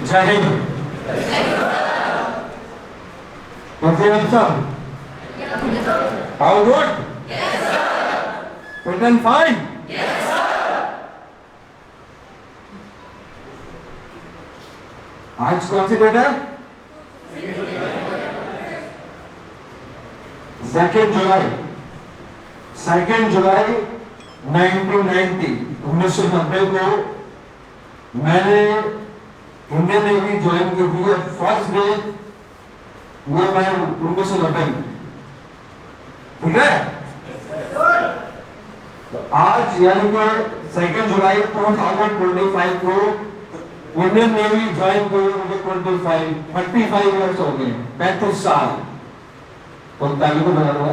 जय हिंद। कैसे हैं सब? All good? Yes, sir. Fit and fine? Yes, sir. आज कौन सी डेट है? 2 जुलाई 1990 1990 को मैंने इंडियन नेवी ज्वाइन की थी। फर्स्ट डे वो मैं 1990 में, ठीक है। तो आज यानी कि 2 जुलाई 2025 को इंडियन नेवी ज्वाइन किए मुझे 35 इयर्स हो गए, 35 साल। और ताली को बना हुआ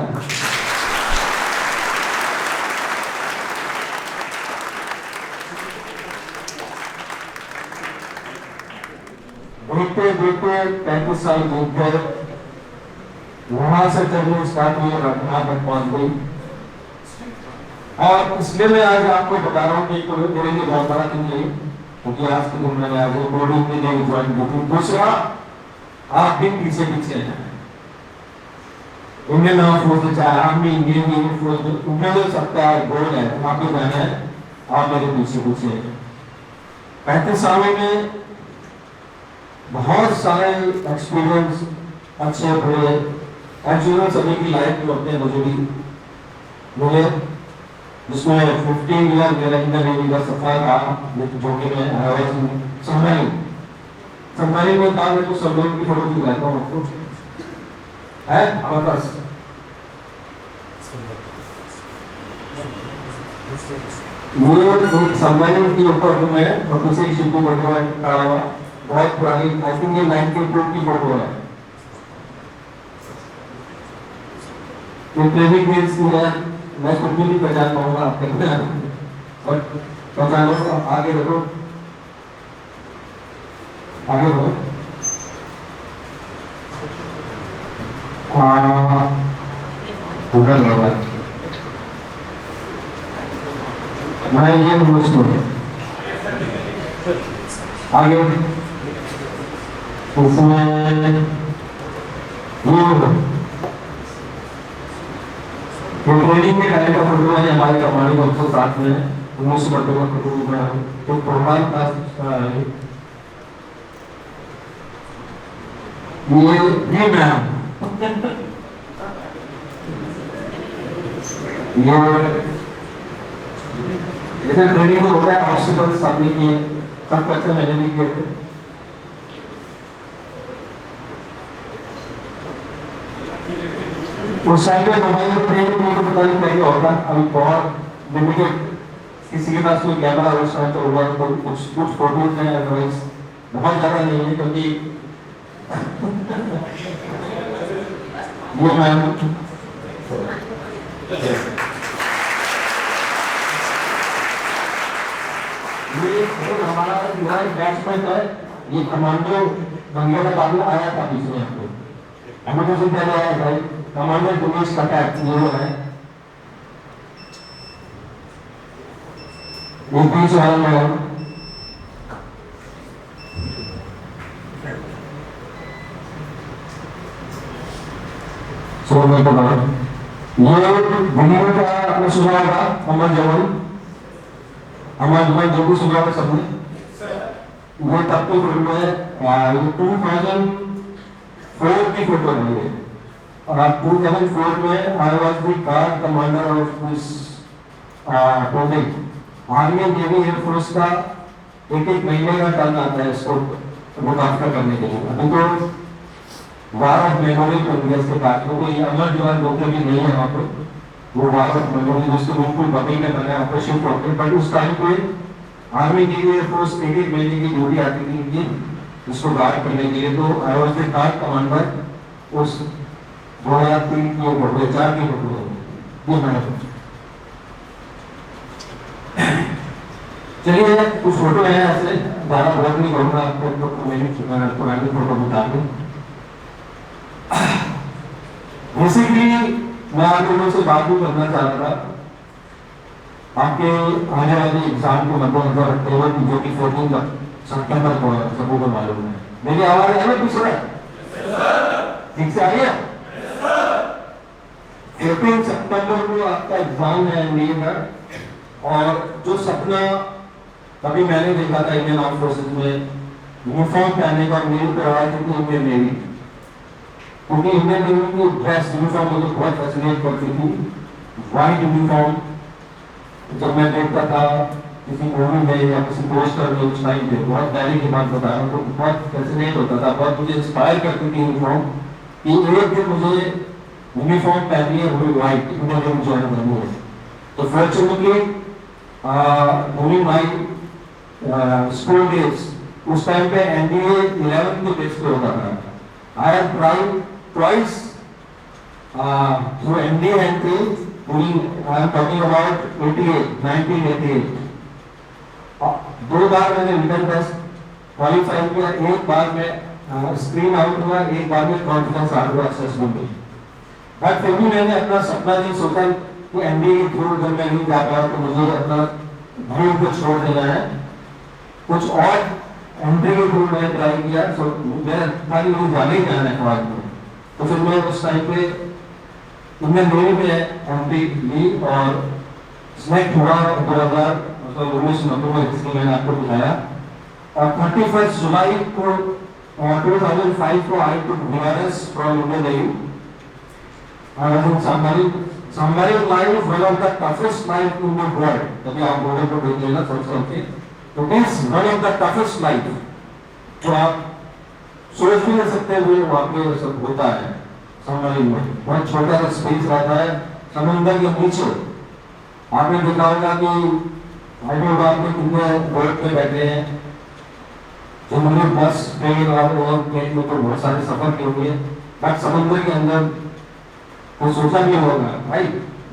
देखते देखते 35 साल बीत गए। वहां से जर्नी स्टार्ट हुई, रखना तक पहुंच गई। और इसलिए मैं आज आपको बता रहा हूँ कि मेरे लिए बहुत बड़ा दिन नहीं, क्योंकि आज के दिन मैंने आज बॉडी में ज्वाइन की थी। दूसरा, आप दिन पीछे पीछे हैं। इंडियन फोर्स, चाहे आर्मी, इंडियन फोर्स, उनमें सबका गोल है वहां पे जाना है। आप मेरे पीछे पीछे 35 सालों में बहुत सारे एक्सपीरियंस अच्छे हुए। एक्चुअली सभी की लाइफ में अपने बुजुर्ग मिले, जिसमें 15 ईयर मेरा इंडियन नेवी का सफर था, जो कि मैं सबमरीन में था। मैं तो सब लोगों की फोटो दिखाता हूँ आपको, है हमारे पास। ये सबमरीन के ऊपर जो है और दूसरी शिप को खड़ा हुआ, बहुत पुरानी, आई थिंक ये 92 की फोटो है। ट्रेनिंग बेस की है, मैं कुछ भी नहीं पहचान पाऊंगा आपके और पहचानो। आगे देखो, आगे बढ़ो। पूरा लगा मैं ये मुझको आगे उसमें ट्रेनिंग के टाइम का फोटो है। हमारे कमांडिंग ऑफिसर साथ में 1990 का फोटो बनाया तो प्रोग्राम था। ये मैम जैसे ट्रेनिंग में होता है हॉस्पिटल सामने की सब करते मैंने भी किए थे। उस टाइम में मोबाइल ट्रेनिंग में पता नहीं क्या होता, अभी बहुत लिमिटेड, किसी के पास कोई कैमरा उस टाइम तो होगा तो कुछ फोटो में, अदरवाइज बहुत ज्यादा नहीं है। क्योंकि ये मैम हमारा बैट्समैन है, ये कमांडो बंगला का बाबू आया था बीच में आपको, हमें तो पहले आया था कमांडो पुलिस का टैक्स ये है। वो बीच वाला में सोने के बाद ये वीडियो का आपने सुना होगा, अमर जवान जो भी सुना होगा सबने। वो तब तो फिल्म है, ये 2004 की फोटो है ये। और आप 2004 में I was the guard commander of this project. Army navy air force का एक महीने का टर्न आता है इसको मुकाबला करने के लिए। अभी तो 12 मेमोरियल कॉन्ग्रेस के बाद कोई अमर जवान डॉक्टर भी नहीं है वहाँ पर, वो 12 मेमोरियल जिसको बिल्कुल बगल में बना है ऑपरेशन होते हैं। बट उस टाइम पे आर्मी नेवी एयरफोर्स एक महीने की ड्यूटी आती थी इनकी उसको गार्ड करने के लिए। तो I was the guard commander उस 2003 की 2004 की फोटो ये मैंने। चलिए कुछ फोटो है ऐसे, ज़्यादा बहुत नहीं करूँगा आपको, तो मेरी पुरानी फोटो बता दूँ। बेसिकली मैं आप लोगों से बात भी करना चाह रहा था आपके आने वाले एग्जाम को मद्देनजर रखते हुए, जो कि 14 सितंबर को है, सबको मालूम है। मेरी आवाज है ना पिछले ठीक से आई है? 18 सितंबर को आपका एग्जाम है एनडीए का। और जो सपना कभी मैंने देखा था इंडियन आर्म फोर्सेज में यूनिफॉर्म पहनने का, मेरी प्रायोरिटी थी इंडियन नेवी, क्योंकि इंडियन नेवी की ड्रेस यूनिफॉर्म मुझे बहुत फैसिनेट करती थी। व्हाइट यूनिफॉर्म जब मैं देखता था किसी मूवी में या किसी पोस्टर में उस टाइम पे, बहुत पहले की बात बता रहा हूँ, तो बहुत फैसिनेट होता था, बहुत मुझे इंस्पायर करती थी यूनिफॉर्म कि एक दिन मुझे यूनिफॉर्म पहननी है, वो भी व्हाइट, इंडियन नेवी ज्वाइन करनी है। तो fortunately during my school days उस टाइम पे एनडीए 11 के बेस पे होता था। I have tried twice through NDA entry during I am talking about 1988। दो बार मैंने रिटर्न टेस्ट क्वालिफाई किया, एक बार में स्क्रीन आउट हुआ, एक बार में कॉन्फिडेंस आ गया असेसमेंट में। बट फिर भी मैंने अपना सपना नहीं सोचा कि एनडीए के थ्रू जब मैं नहीं जा पाया तो मुझे अपना ड्रीम को छोड़ देना है, कुछ और एंट्री के थ्रू मैंने ट्राई किया। तो मेरा था कि मुझे जाना ही जाना है फौज में। तो फिर मैं उस टाइम पे इंडियन नेवी में एंट्री ली और सिलेक्ट हुआ 2019 में, जिसको मैंने आपको दिखाया। और 31 जुलाई को 2005 को I to VRS from Indian Navy. I was in submarine life, one of the toughest life in the world. तभी आप बोर्ड को देखिएगा सोच करके, तो it's one of the toughest life, जो आप सोच भी नहीं सकते हुए वहाँ पे सब होता है। सबमरीन में बहुत छोटा सा स्पेस रहता है समुद्र के नीचे। आपने देखा होगा कि हैदराबाद में कितने बोट पे बैठे हैं, जिन्होंने बस ट्रेन और प्लेन में तो बहुत सारे सफर किए हुए, बट समुद्र के अंदर वो सोचा भी होगा भाई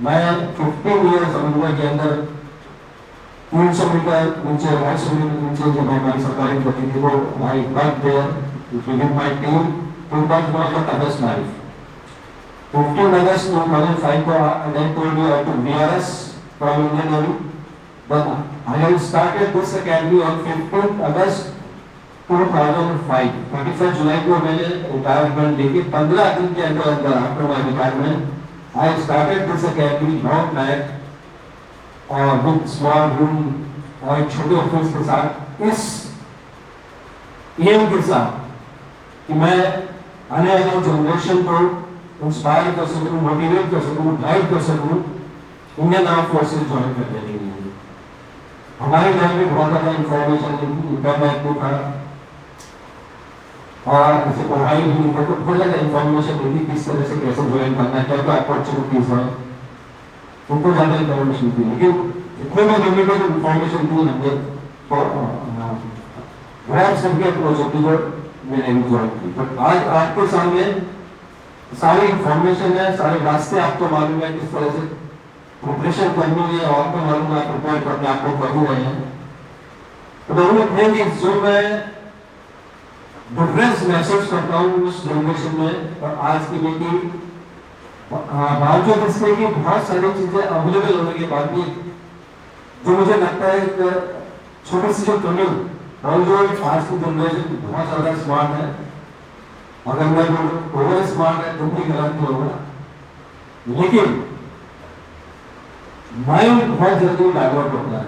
मैं 15 ईयर समुद्र के अंदर 300 मीटर नीचे 250 मीटर नीचे जब हमारी सरकारी गति थी, वो भाई work there with my team to that was the toughest life. 15 August 2005 को I told you to VRS from Indian Navy, but I have started this academy on 15 August 2005। 31 जुलाई को मैंने रिटायरमेंट लेके 15 दिन के अंदर after my retirement I started this academy long back और with small room और एक छोटे ऑफिस के साथ, इस एम के साथ कि मैं आने वाले जनरेशन को इंस्पायर कर सकूं, मोटिवेट कर सकूं, गाइड कर सकूं इंडियन आर्म फोर्सेज ज्वाइन करने के लिए। हमारे घर में बहुत ज़्यादा इंफॉर्मेशन इंटरनेट पे था और ऐसे पढ़ाई भी नहीं, तो बहुत ज़्यादा इंफॉर्मेशन मिली किस तरह से कैसे ज्वाइन करना है, क्या क्या अपॉर्चुनिटीज हैं, उनको ज़्यादा इंफॉर्मेशन थी। लेकिन इतने में लिमिटेड इंफॉर्मेशन थी हमें ग्रैब करके अपॉर्चुनिटी को मैंने ज्वाइन की। बट आज आपके सामने सारी इंफॉर्मेशन है, सारे रास्ते आपको मालूम है, किस तरह से प्रिपरेशन करनी है, और आपको मालूम है आप प्रिपेयर करके आपको कर ही रहे हैं। तो दोनों मेन जो मैं डिफरेंस महसूस करता हूँ उस जनरेशन में और आज की में कि बावजूद इसके कि बहुत सारी चीजें अवेलेबल होने के बाद भी जो मुझे लगता है छोटी सी जो कमी और जो आज की जनरेशन बहुत ज्यादा स्मार्ट है, अगर मैं ओवर स्मार्ट है तो भी गलत नहीं होगा, लेकिन माइंड बहुत जल्दी डाइवर्ट होता है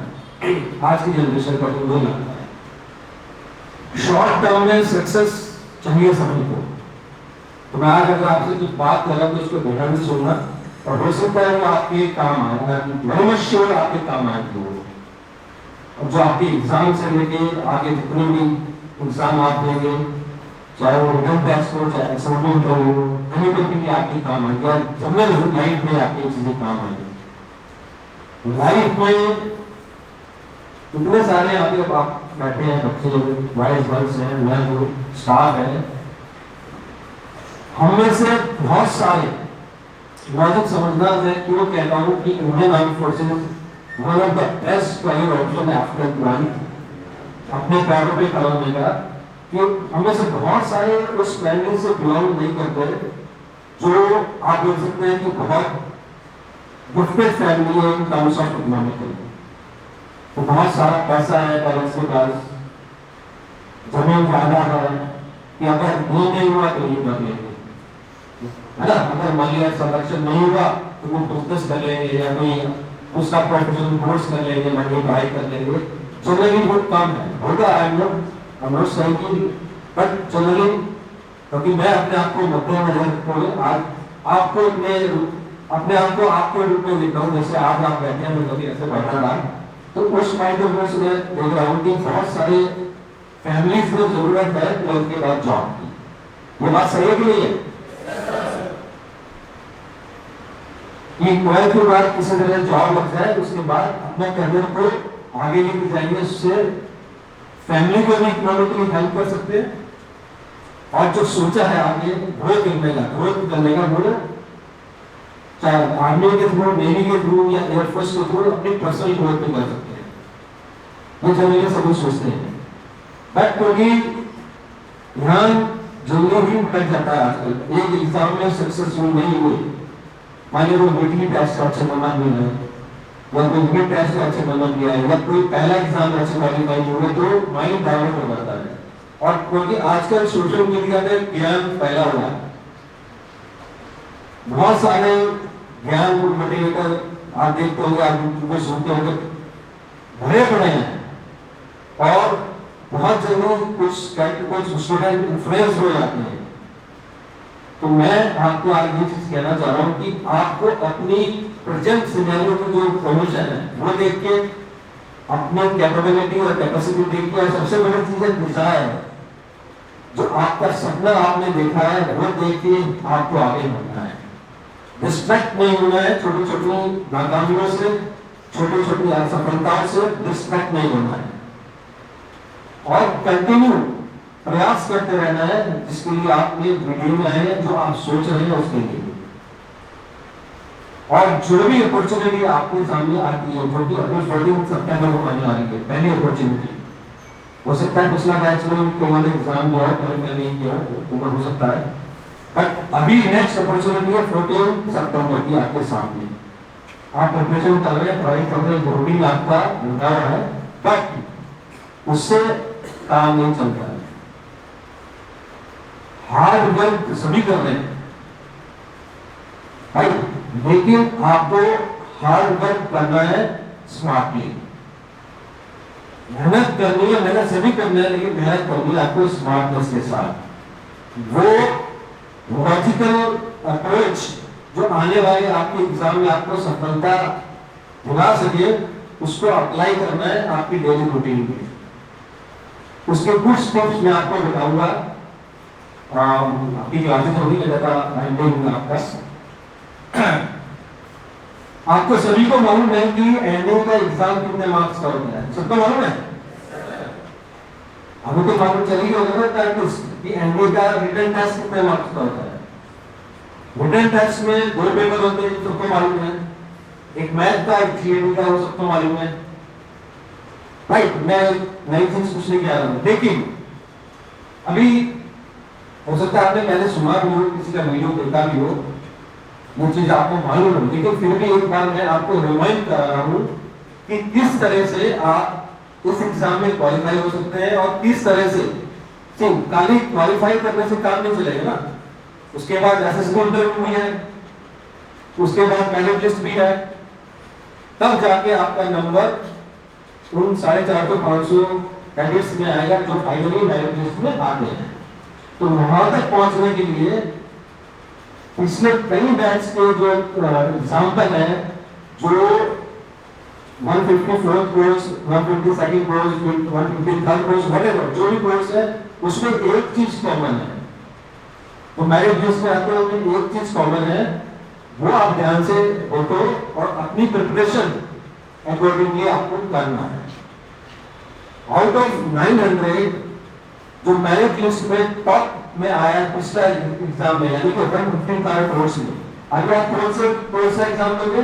आज की जनरेशन का, तो मुझे लगता है शॉर्ट टर्म में सक्सेस चाहिए सभी को। तो मैं आज अगर आपसे कुछ बात कर रहा हूँ तो उसको ध्यान से सुनना और हो सकता है वो आपके काम आएगा, श्योर आपके काम आएंगे। और जो आपके एग्जाम से लेके आगे जितने भी एग्जाम आप देंगे, चाहे वो रिटन टेस्ट हो चाहे असाइनमेंट हो, कहीं पर भी आपके काम आएंगे और जनरल लाइफ में आपकी चीजें काम आएंगी। लाइफ में इतने सारे आपके आप बैठे हैं, बच्चे वाइस गर्ल्स हैं, मैं स्टाफ है, हम में से बहुत सारे लॉजिक समझना है। क्यों कहता हूँ कि Indian arm forces one of the best career option है आफ्टर प्लानिंग, अपने पैरों पे खड़ा होने का। कि हमें से बहुत सारे उस फैमिली से बिलोंग नहीं करते जो आप बोल सकते हैं कि बहुत गिफ्टेड फैमिली है इन टर्म्स ऑफ इकोनॉमिकल। तो बहुत सारा पैसा है पेरेंट्स के पास, जमीन ज्यादा है कि अगर ये नहीं हुआ तो ये कर लेंगे, है ना। अगर मान लिया संरक्षण नहीं हुआ तो वो बिजनेस कर लेंगे या कोई दूसरा प्रोफेशनल कोर्स कर लेंगे, मंडी बाई कर लेंगे। जनरली बहुत कम है, होगा I am not saying, but generally, क्योंकि मैं अपने आप को मद्देनजर रखते आज आपको अपने आप को आपके रूप में देखता हूँ। जैसे आज आप बैठे हैं, मैं कभी ऐसे बैठा रहा तो उस माइंड ऑफ व्यू से देख रहा हूँ कि बहुत सारे फैमिलीज को जरूरत है 12th के बाद जॉब की। ये बात सही है कि नहीं है कि 12th के बाद किसी तरह जॉब लग जाए, उसके बाद अपने करियर को आगे लेके जाएंगे, उससे फैमिली को भी इकोनॉमिकली हेल्प कर सकते हैं। और जो सोचा है आगे ग्रोथ करने का बोले, चाहे आर्मी के थ्रू, नेवी के थ्रू या एयरफोर्स के थ्रू, अपनी पर्सनल ग्रोथ भी कर सकते हैं। ये जनरली सभी सोचते हैं, बट क्योंकि ध्यान जल्दी ही कट जाता है आजकल। एक एग्जाम में सक्सेसफुल नहीं हुए, मान लीजिए वो वीकली टेस्ट का अच्छे नंबर मिल रहे हैं या कोई यूनिट टेस्ट का अच्छे नंबर दिया है या कोई पहला एग्जाम में अच्छे क्वालिफाई हुए, तो माइंड डाइवर्ट हो जाता है। और क्योंकि आजकल सोशल मीडिया में ज्ञान फैला हुआ है, बहुत सारे ज्ञान मोटिवेटर आप देखते होंगे, आप सुनते होंगे, भरे पड़े हैं और बहुत जगह कुछ स्टूडेंट इन्फ्लुएंस हो जाते हैं। तो मैं आपको आज ये चीज कहना चाह रहा हूँ कि आपको अपनी प्रेजेंट सिनेरियो की जो इन्फॉर्मेशन है वो देख के, अपनी कैपेबिलिटी और कैपेसिटी देख के, और सबसे बड़ी चीज है डिजायर, जो आपका सपना आपने देखा है वो देख के आपको आगे बढ़ना है। डिस्ट्रैक्ट नहीं होना है छोटी छोटी नाकामियों से, छोटी छोटी असफलताओं से डिस्ट्रैक्ट नहीं होना है और कंटिन्यू प्रयास करते रहना है, जिसके लिए आप ये वीडियो में आए हैं, जो आप सोच रहे हैं उसके लिए। और जो भी अपॉर्चुनिटी आपके सामने आती है, जो कि अभी 14 सितंबर को आने वाली है, पहली अपॉर्चुनिटी हो सकता है पिछला बैच में कोई एग्जाम जो है करेक्ट नहीं किया ऊपर हो सकता है, बट अभी नेक्स्ट अपॉर्चुनिटी है 14 सितंबर की आपके सामने। आप प्रिपरेशन कर रहे हैं, पढ़ाई कर रहे हैं, रूटीन आपका बना हुआ है, बट उससे काम नहीं चलता है। हार्ड वर्क सभी कर रहे हैं भाई, लेकिन आपको हार्ड वर्क करना है स्मार्टली। मेहनत करनी है, मेहनत सभी करना है, लेकिन मेहनत करनी है आपको स्मार्टनेस के साथ। वो लॉजिकल अप्रोच जो आने वाले आपके एग्जाम में आपको सफलता दिला सके, उसको अप्लाई करना है आपकी डेली रूटीन में। उसके कुछ स्टेप्स मैं आपको बताऊंगा। आपकी क्लासेस होगी आपका आपको सभी को मालूम है कि एनडीए का एग्जाम कितने मार्क्स का होता है, सबको मालूम है। हमें तो मालूम चलेगी होगा कि एनडीए का रिटन टेस्ट कितने मार्क्स का होता है। रिटन टेस्ट में 2 पेपर होते हैं, सबको मालूम है। एक मैथ का, एक थियरी का, वो सबको मालूम है। भाई मैं नई चीज पूछने की आ रहा हूँ, लेकिन अभी हो सकता है आपने पहले सुना भी हो, किसी का वीडियो देखा भी हो, वो चीज आपको मालूम हो, लेकिन फिर भी एक बार मैं आपको रिमाइंड कर रहा हूँ कि किस तरह से आप इस एग्जाम में क्वालिफाई हो सकते हैं और किस तरह से खाली क्वालिफाई करने से काम नहीं चलेगा ना। उसके बाद एसएसबी इंटरव्यू भी है, उसके बाद मेरिट लिस्ट भी है, तब जाके आपका नंबर उन 450-500 कैंडिडेट्स में आएगा जो फाइनली मेरिट लिस्ट में आते हैं। तो वहां तक पहुंचने के लिए पिछले कई बैच के जो एग्जाम्पल है, जो 154 कोर्स, 152 कोर्स, 153 कोर्स, व्हाटएवर जो भी कोर्स है, उसमें एक चीज कॉमन है। तो मेरिट लिस्ट में आते हुए एक चीज कॉमन है, वो आप ध्यान से देखो और अपनी प्रिपरेशन अकॉर्डिंगली आपको करना है। आउट ऑफ 900 जो मेरिट लिस्ट में टॉप में आया पिछला एग्जाम में, यानी कि 155 कोर्स में, अगर आप कौन सा एग्जाम दोगे?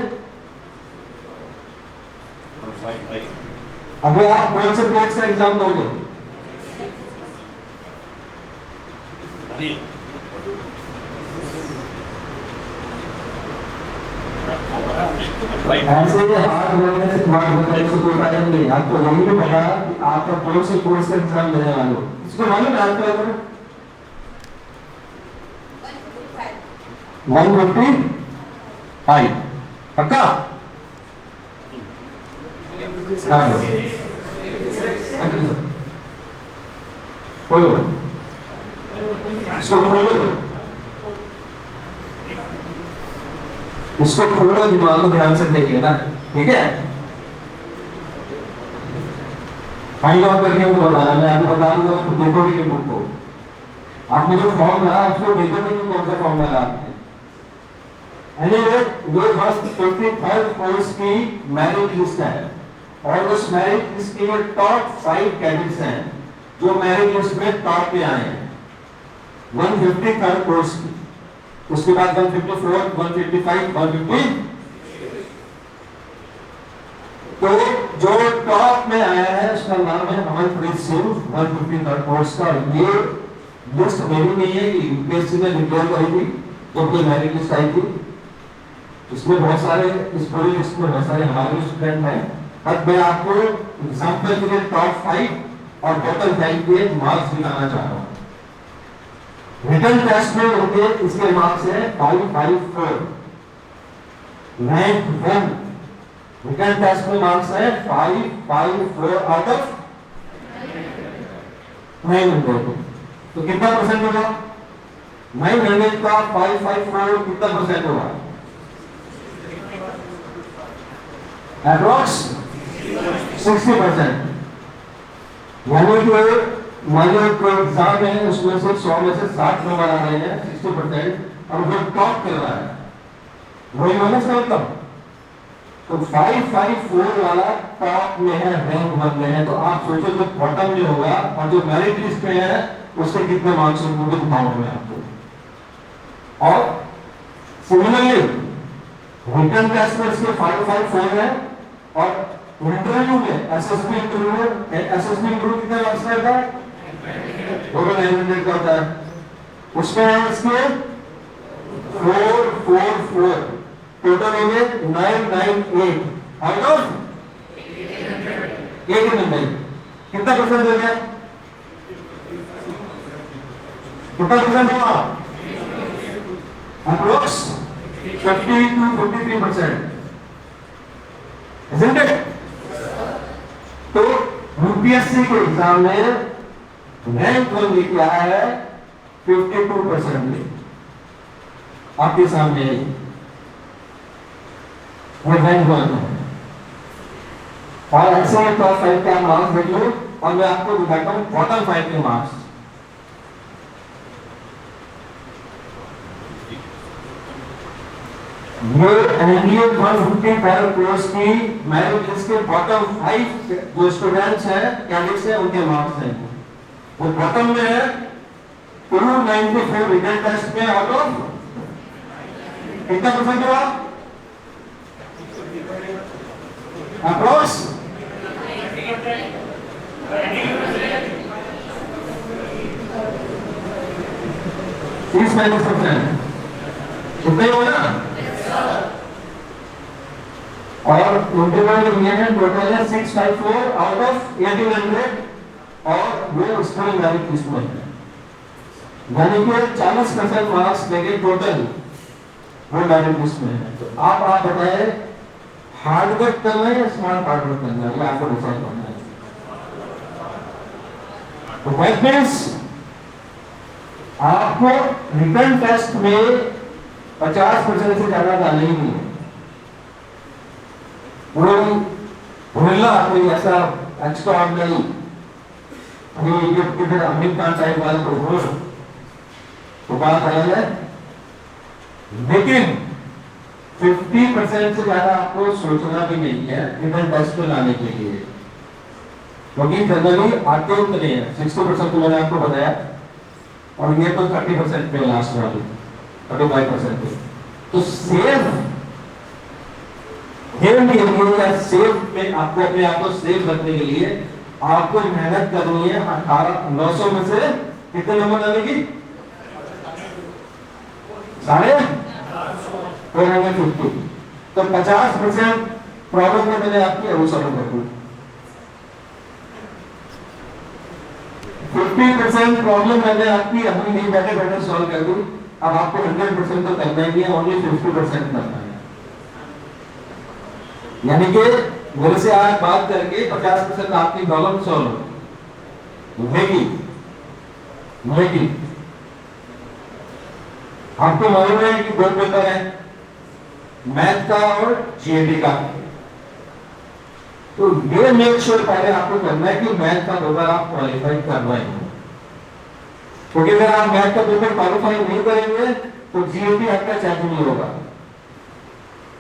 अगर आप कौन से कोर्स का एग्जाम दोगे? ऐसे हाथ बोलने से तुम्हारा बताने से कोई फायदा नहीं। आपको यही भी पता कि आपका कौन से कोर्स का एग्जाम देने वाले हो, इसको मालूम है आपको? अगर 155 पक्का? खोलो इसको, उसको खोलो, दिमाग को ध्यान से देखिए ना, ठीक है? फाइंड आउट करके हमको बताना, मैं आपको बता दूंगा, तो देखोगे कि बुक को आपने जो फॉर्म लगा उसको देखोगे कि कौन सा फॉर्म लगा आपने। एनीवे ये फर्स्ट 55 कोर्स की मेरिट लिस्ट है, और उस मेरिट लिस्ट के टॉप 5 कैंडिडेट्स हैं जो मेरिट लिस्ट में टॉप पे आए हैं 153 कोर्स की। उसके बाद 154, 155, 150। तो जो टॉप में आया है उसका नाम है अमनप्रीत सिंह, 153 कोर्स का। ये लिस्ट मेरी नहीं है, यूपीएससी ने डिक्लेयर करी थी जब कोई मेरिट लिस्ट आई थी। इसमें बहुत सारे, इस पूरी लिस्ट में बहुत सारे हमारे स्टूडेंट हैं, पर मैं आपको एग्जाम्पल के लिए टॉप 5 और टोटल 5 के मार्क्स दिखाना चाह रहा हूँ। रिटन टेस्ट में उनके इसके मार्क्स है 554, रैंक 1। रिटन टेस्ट में मार्क्स है 554 आउट ऑफ 900। तो कितना परसेंट होगा? 900 का 554 कितना परसेंट होगा? अप्रोक्स 60%। यानी कि मानो कोई एग्जाम है उसमें से 100 में से 60 नंबर आ रहे हैं, 60%, और वो टॉप कर रहा है, वही होना चाहिए मतलब। तो 554 वाला टॉप में है, रैंक 1 में है, तो आप सोचो जो बॉटम में होगा और जो मेरिट लिस्ट में है उसके कितने मार्क्स होंगे दिखाऊंगा मैं आपको। और सिमिलरली रिटन टेस्ट में इसके 554 है, और इंटरव्यू में एसएसबी इंटरव्यू कितने मार्क्स का होता है? 900 का होता है। उसमें है इसके 444, टोटल हो गए 998 आउट ऑफ 1800। कितना परसेंट हो गया? कितना परसेंट हुआ? Approx 50 to 53%, isn't it? तो यूपीएससी के एग्जाम में रैंक 1 लेके आया है 52%। आपके सामने वो रैंक 1 है। और ऐसे ही टॉप 5 का मार्क्स देख लो, और मैं आपको दिखाता हूँ बॉटम 5 के मार्क्स। ये एनडीए 155 कोर्स की मेरिट लिस्ट के बॉटम 5 जो स्टूडेंट्स हैं, कैंडिडेट्स हैं, उनके मार्क्स हैं। वो बॉटम में है 294 रिटन टेस्ट में आउट ऑफ कितना परसेंट हुआ? अप्रोक्स 30-40%, कितना ही होगा? और इंटरव्यू में है टोटल है 654 आउट ऑफ 1800, और वो स्कूल मेरिट लिस्ट में है। यानी कि 40% मार्क्स देंगे टोटल, वो मेरिट लिस्ट में है। तो आप बताए हार्ड वर्क करना है या स्मार्ट हार्ड वर्क करना है, ये आपको डिसाइड करना है। तो दैट मींस आपको रिटन टेस्ट में 50% से ज्यादा डालना ही नहीं है। भूलना कोई ऐसा एक्स्ट्रा ऑर्डिनरी इधर अमित खान साहब वाले को हो तो बात अलग है, लेकिन 50% से ज्यादा आपको सोचना भी नहीं है रिटन टेस्ट को लाने के लिए, क्योंकि जनरली आते उतने हैं। 60% तो मैंने आपको बताया, और ये तो 30% पे लास्ट वाली 35% पे। तो सेफ सेफ में आपको अपने आप को सेफ रखने के लिए आपको मेहनत करनी है। 900 में से कितने नंबर लाने की? 450। तो 50% प्रॉब्लम में मैंने आपकी वो सॉल्व कर दी, 50% प्रॉब्लम मैंने आपकी अपनी नहीं बैठे बैठे सॉल्व कर दी। अब आपको 100% तो करना ही है, ओनली 50% करना है। यानी कि मेरे से आज बात करके 50% आपकी प्रॉब्लम सॉल्व होगी। आपको मालूम है कि 2 पेपर है, मैथ का और जीएडी का। तो ये मेक श्योर पहले आपको करना है कि मैथ का पेपर आप क्वालिफाई कर रहे हैं, क्योंकि अगर आप मैथ का पेपर क्वालिफाई नहीं करेंगे तो जीएडी आपका चेक नहीं होगा।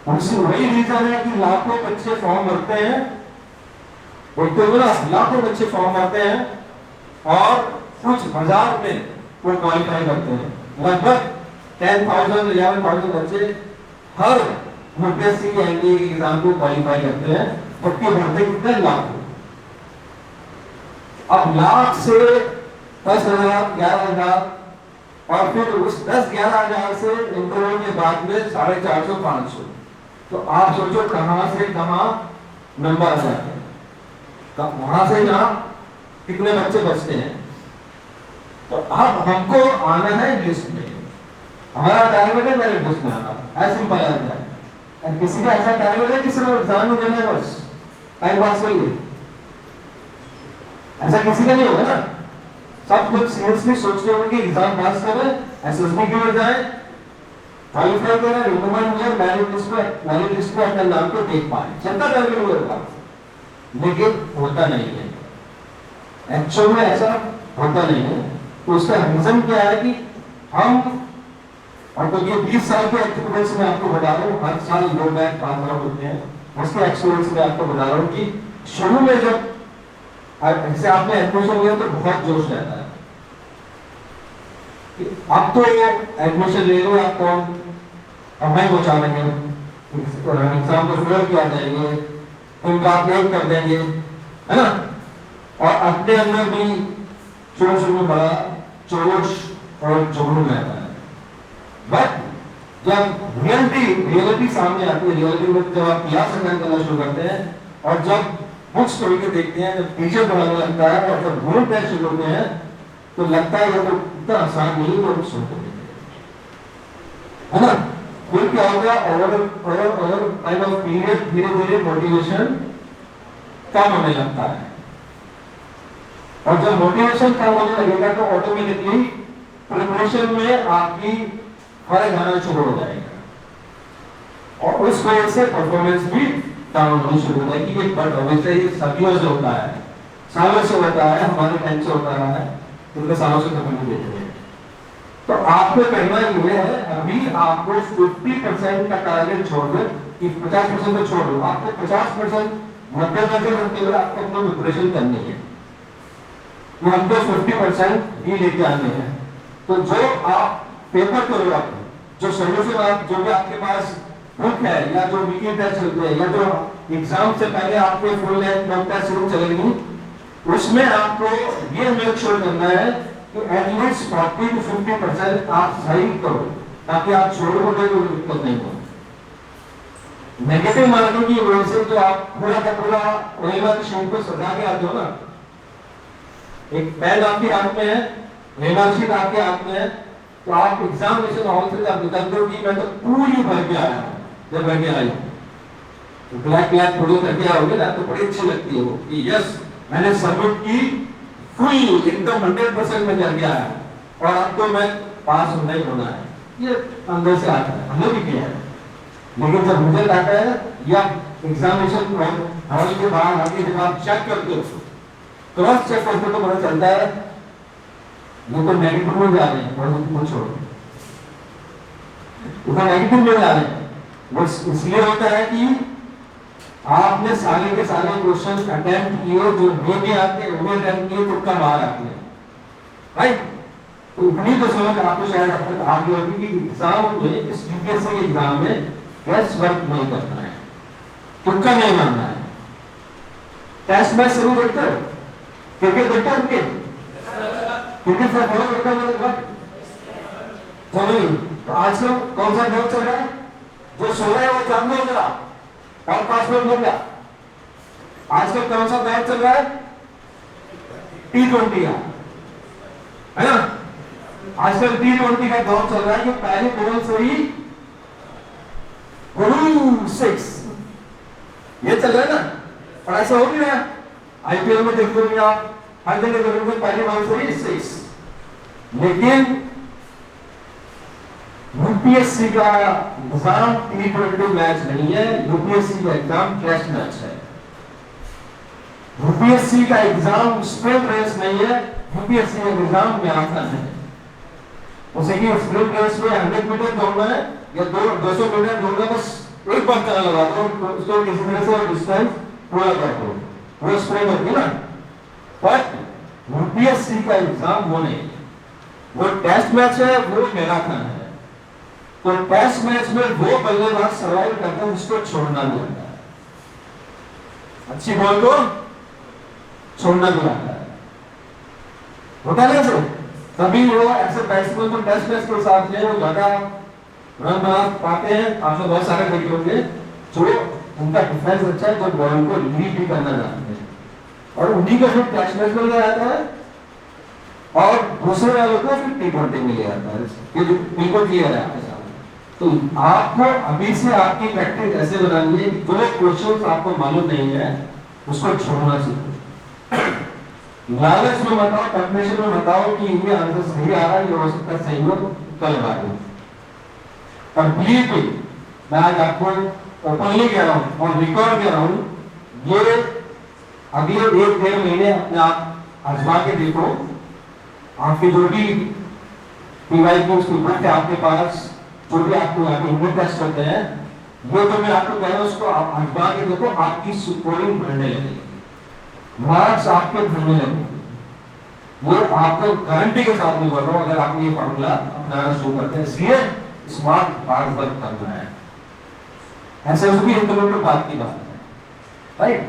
उससे वही रीजन है कि लाखों बच्चे फॉर्म भरते हैं, बोलते हो ना, लाखों बच्चे फॉर्म भरते हैं और कुछ हजार में वो क्वालिफाई करते हैं। लगभग 10,000 11,000 बच्चे हर यूपीएससी के एनडीए के एग्जाम को क्वालिफाई करते हैं, सबके भरते कितने लाख। अब लाख से 10,000 11,000 और फिर उस 10-11,000 से इंटरव्यू के बाद में 450 500, तो आप सोचो कहां से कहां नंबर आ जाते हैं, वहां से यहां कितने बच्चे बचते हैं। तो अब हमको आना है लिस्ट में, हमारा टारगेट है मेरिट लिस्ट में आना, ऐसा सिंपल है। किसी का ऐसा टारगेट है कि सिर्फ एग्जाम में देना है बस, टाइम पास के लिए, ऐसा किसी का नहीं होगा ना। सब कुछ सीरियसली सोचते होंगे कि एग्जाम पास करें, एसएसबी की ओर जाए, क्वालिफाई करें, रिकमेंड हो, मेरिट लिस्ट में अपने नाम को देख पाए, चलता टारगेट होगा, लेकिन होता नहीं है। एक्चुअल में ऐसा होता नहीं है। तो उसका रीजन क्या है कि हम, और तो ये 20 साल के एक्सपीरियंस में आपको बता रहा हूँ, हर साल लोग बैक पास होते हैं, उसके एक्सपीरियंस में आपको बता रहा हूँ कि शुरू में जब जैसे आपने एडमिशन लिया तो बहुत जोश रहता है कि अब तो एडमिशन ले लो, आप तो हमें बचा लेंगे, एग्जाम को क्लियर किया जाएंगे, उनका अपलोड कर देंगे, है ना। और अपने अंदर भी शुरू में बड़ा जोश और जुनून रहता है। बट जब रियलिटी सामने आती है, रियलिटी में जब आप क्लास अटेंड करना शुरू करते हैं और जब बुक्स पढ़ के देखते हैं, जब टीचर पढ़ाने लगता है और जब ग्रुप टेस्ट शुरू होते हैं तो लगता है ये तो इतना आसान नहीं है, वो सोचते है ना। फिर क्या होगा, ओवर टाइम ऑफ पीरियड धीरे धीरे मोटिवेशन कम होने लगता है, और जब मोटिवेशन कम होने लगेगा तो ऑटोमेटिकली प्रिपरेशन में आपकी फर्क आना शुरू हो जाएगा, और उस वजह से परफॉर्मेंस भी डाउन होनी शुरू हो जाएगी। ये बट ऑब्वियसली ये सदियों से होता है, सालों से होता है, हमारे टाइम से होता रहा है, उनके सालों से खत्म नहीं देते हैं। तो आपको करना ये है, अभी आपको 50% का टारगेट छोड़कर कि 50% तो छोड़ दो, आपको 50% 90% होते हुए आपको अपना प्रिपरेशन करनी है, वो हमको 50% ही लेके आने हैं। तो जो आप पेपर करो, आप जो सोल्यूशन आप जो भी आपके पास बुक है, या जो वीकली टेस्ट चलते हैं, या जो एग्जाम से पहले आपके फुल लेंथ मॉक टेस्ट शुरू चलेगी, उसमें आपको ये मेक श्योर करना है कि एटलीस्ट 40 to 50% आप सही करो, ताकि आप छोड़ोगे तो दिक्कत नहीं हो। नेगेटिव मार्किंग की वजह से जो आप पूरा का पूरा ओएमआर शीट को सजा के आते हो ना, एक पेन आपके हाथ में है, ओएमआर शीट आपके हाथ में है, तो आप एग्जामिनेशन हॉल से जब निकलते हो कि मैं तो पूरी भर के आया, जब भर के आई तो ब्लैक थोड़ी करके आओगे ना तो बड़ी अच्छी लगती है वो कि यस मैंने सबमिट की, फुल एकदम 100% में कर गया है, और अब तो मैं पास होना ही होना है, ये अंदर से आता है, हमने भी किया है। लेकिन जब रिजल्ट आता है या एग्जामिनेशन हॉल के बाहर आके जब आप चेक करते हो, क्रॉस चेक करते तो पता चलता है ये तो नेगेटिव में जा रहे हैं, पॉजिटिव छोड़ो, तो नेगेटिव में जा रहे हैं। वो इसलिए होता है कि आपने सारे के सारे क्वेश्चन अटेम्प्ट किए, जो नहीं आते उन्हें अटेम्प्ट किए, तुक्का मार आते हैं, राइट। तो इतनी तो समझ आपको शायद आगे होगी कि एग्जाम में, इस यूपीएससी के एग्जाम में गैस वर्क नहीं करना है, तुक्का नहीं मारना है। टेस्ट मैच शुरू करते हो, क्रिकेट देखते हो, क्रिकेट से फॉलो करते हो, तो आजकल कौन सा मैच चल रहा है, जो सो रहा है वो जान लो जरा, और 5 मिनट हो गया। आजकल कौन सा मैच चल रहा है? T20 है ना? आजकल T20 का दौर चल रहा है कि पहले बॉल से ही 6 ये चल रहा है ना, और ऐसा हो भी रहा है। आईपीएल में देखते होंगे आप, हर जगह देखोगे पहले बॉल से ही 6। लेकिन यूपीएससी का एग्जाम T20 मैच नहीं है, यूपीएससी का एग्जाम टेस्ट मैच है। यूपीएससी का एग्जाम स्प्रिंट रेस नहीं है, यूपीएससी का एग्जाम मैराथन है। उसे कि स्प्रिंट रेस में 100 मीटर दौड़ना है या 200 मीटर दौड़ना, बस एक बार चला लगा दो, उसको किसी तरह से डिस्टेंस पूरा कर दो, वो स्प्रिंट होती है ना। बट यूपीएससी का एग्जाम वो नहीं, वो टेस्ट मैच है, वो मैराथन है। तो टेस्ट मैच में वो बल्लेबाज सर्वाइव करते हैं जिसको छोड़ना नहीं आता है, अच्छी बॉल को छोड़ना नहीं आता है, होता है ना। तभी वो ऐसे बैट्समैन को टेस्ट मैच के हिसाब से वो ज्यादा रन बना पाते हैं। आपने बहुत सारे देखे होंगे जो उनका डिफेंस अच्छा है, जो बॉल को लीड भी करना जानते हैं, और उन्हीं का फिर टेस्ट मैच में ले आता है और दूसरे वालों को फिर T20 में ले आता है। ये बिल्कुल क्लियर है आपके सामने। तो आपको अभी से आपकी प्रैक्टिस ऐसे बनानी है कि जो क्वेश्चन आपको मालूम नहीं है उसको छोड़ना सीखो। लालच में बताओ, टेम्परेचर में बताओ कि ये आंसर सही आ रहा है, ये हो सकता है सही हो, कल बात। और बिलीव मी, मैं आज आपको ओपनली कह रहा हूँ और रिकॉर्ड कह रहा हूँ, ये अगले 1-1.5 महीने अपने आप आजमा के देखो। आपके जो भी पीवाई की स्टूडेंट है आपके पास, जो भी आपको यहाँ पे इंग्लिश टेस्ट करते हैं, वो तो मैं आपको कह रहा हूँ उसको आप आजमा के देखो, आपकी स्कोरिंग बढ़ने लगेगी, मार्क्स आपके बढ़ने लगेंगे। वो आपको गारंटी के साथ नहीं बोल रहा हूँ, अगर आप ये फॉर्मूला अपनाना शुरू करते हैं। इसलिए स्मार्ट हार्ड वर्क करना है, ऐसे भी इंटरव्यू में बात की बात है, राइट।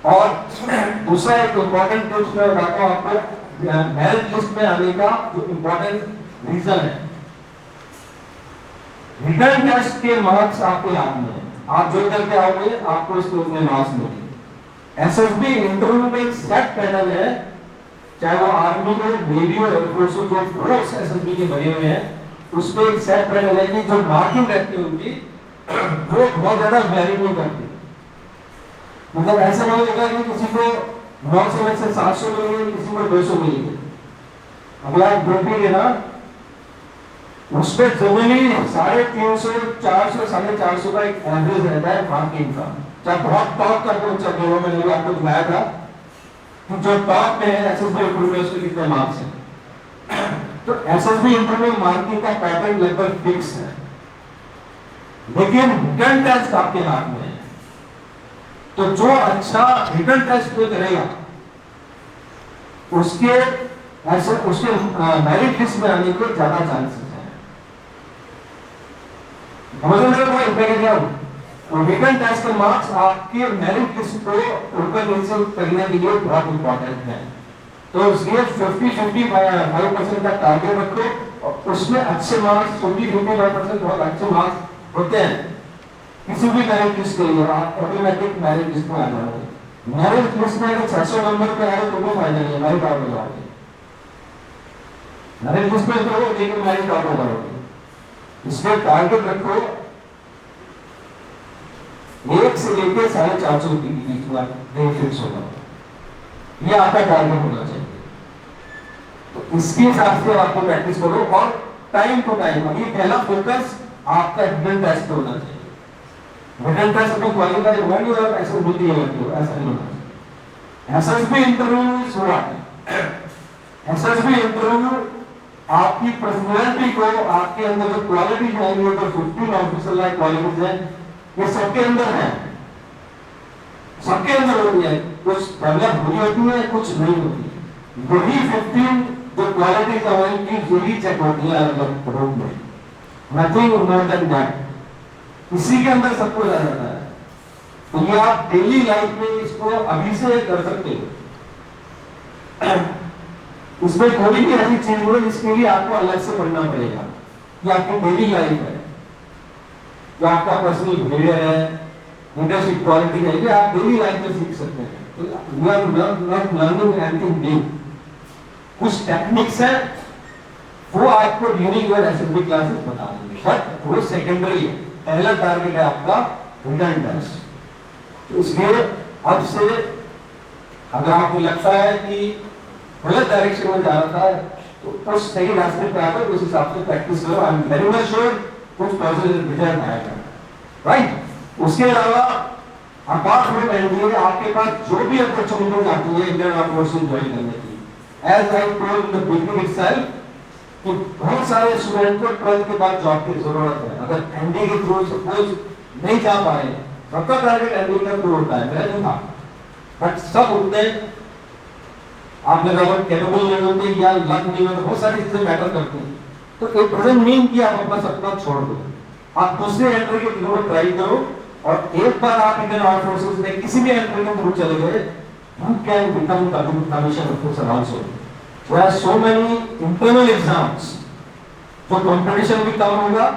और दूसरा एक इम्पोर्टेंट टिप्स मैं बताता हूँ आपको, मेरिट लिस्ट में आने का जो इम्पोर्टेंट रीजन है, रिटर्न टेस्ट के मार्क्स आपके हाथ में है, आप जो करके आओगे आपको इसके उतने मार्क्स मिलेंगे। एसएसबी इंटरव्यू में एक सेट पैनल है, चाहे वो आर्मी हो, नेवी हो, एयरफोर्स हो, जो फोर्स एसएसबी के बने हुए हैं, उसमें एक सेट पैनल है कि जो मार्किंग रहती होगी वो बहुत ज्यादा वेरी नहीं करती। मतलब ऐसा नहीं होगा कि किसी को 900 में से 700 मिलेंगे, किसी को 200 मिलेंगे। अगला ग्रुप है ना, उस पर जनरली 350, 400, 450 का एक एवरेज रहता है मार्किंग का। चाहे बहुत टॉप का कोच दोनों में नहीं, आपको दिखाया था तो जो टॉप में है एसएसबी इंटरव्यू में उसके कितने मार्क्स हैं। तो एसएसबी इंटरव्यू मार्किंग का पैटर्न लगभग फिक्स है, लेकिन रिटर्न टेस्ट आपके हाथ में है। तो जो अच्छा रिटर्न टेस्ट जो करेगा उसके ऐसे उसके मेरिट लिस्ट में आने के ज्यादा चांसेस हैं। रिटर्न टेस्ट के मार्क्स आपके मेरिट लिस्ट को ऊपर नीचे करने के लिए बहुत इंपॉर्टेंट है। तो इसलिए 50-55% का टारगेट रखो और उसमें अच्छे मार्क्स 50-55% बहुत अच्छे मार्क्स होते हैं किसी भी मेरिट लिस्ट के लिए। आप ऑटोमेटिक मेरिट लिस्ट में आ जाओगे। मेरिट लिस्ट में अगर 600 नंबर पे आए तो कोई फायदा नहीं है, मेरिट आउट हो जाओगे। मेरिट लिस्ट में तो लेकिन मेरिट आउट हो जाओगे। इसलिए टारगेट रखो 1 से लेकर 450 के बीच में फिक्स होगा, ये आपका टारगेट होना चाहिए। तो इसके हिसाब से आपको प्रैक्टिस करो और टाइम टू टाइम। अभी पहला फोकस आपका रिटन टेस्ट पे होना चाहिए। रिटन टेस्ट में क्वालिफाई हुआ नहीं और ऐसे बुद्धि है, ऐसा नहीं होना चाहिए। एसएसबी इंटरव्यू हुआ है, एसएसबी इंटरव्यू आपकी पर्सनालिटी को, आपके अंदर जो क्वालिटीज हैं, वो तो 15 ऑफिसर लाइक क्वालिटीज हैं, ये सबके अंदर है, सबके अंदर होती है। कुछ डेवलप हुई होती है, कुछ नहीं होती। वही 15 जो क्वालिटीज हमारी की वही चेक होती है अलग रूप में, नथिंग मोर देन दैट। इसी के अंदर सब कुछ आ जाता है। तो ये आप डेली लाइफ में इसको अभी से कर सकते हो। इसमें कोई भी ऐसी चीज हो जिसके लिए आपको अलग से पढ़ना पड़ेगा, ये आपकी डेली लाइफ है। जो आपका पर्सनल बिहेवियर है, लीडरशिप क्वालिटी है, ये आप डेली लाइफ में सीख सकते हैं। तो you are not learning anything new. कुछ टेक्निक्स है वो आपको ड्यूरिंग योर असेंबली क्लासेस बता देंगे, बट वो सेकेंडरी है। पहला टारगेट है आपका रिटर्न टेस्ट। इसलिए अब से अगर आपको लगता है कि गलत डायरेक्शन में जा रहा था तो उस सही रास्ते पे आकर उस हिसाब से प्रैक्टिस करो। I am very much sure कुछ पॉजिटिव रिजल्ट आएगा, राइट। उसके अलावा अपार्ट फ्रॉम एनडीए आपके पास जो भी अपॉर्चुनिटीज आती है इंडियन आर्med फोर्सेस ज्वाइन करने की, as I told in the beginning itself कि बहुत सारे स्टूडेंट को 12th के बाद जॉब की जरूरत है। अगर एनडीए के थ्रू सपोज नहीं जा पाए, सबका टारगेट एनडीए का थ्रू होता है, मेरा नहीं था, बट सब उतने आप लोग कैपेबल नहीं होते या लक नहीं होता, बहुत सारी चीजें मैटर करती हैं। तो इट डजंट मीन कि आप अपना सपना छोड़ दो, आप दूसरे एंट्री के थ्रू ट्राई करो। और एक बार आप इंडियन आर्med फोर्सेस में किसी भी एंट्री के थ्रू चले गए, you can become commission officer also. There are so many internal exams, तो कंपटीशन भी कम होगा।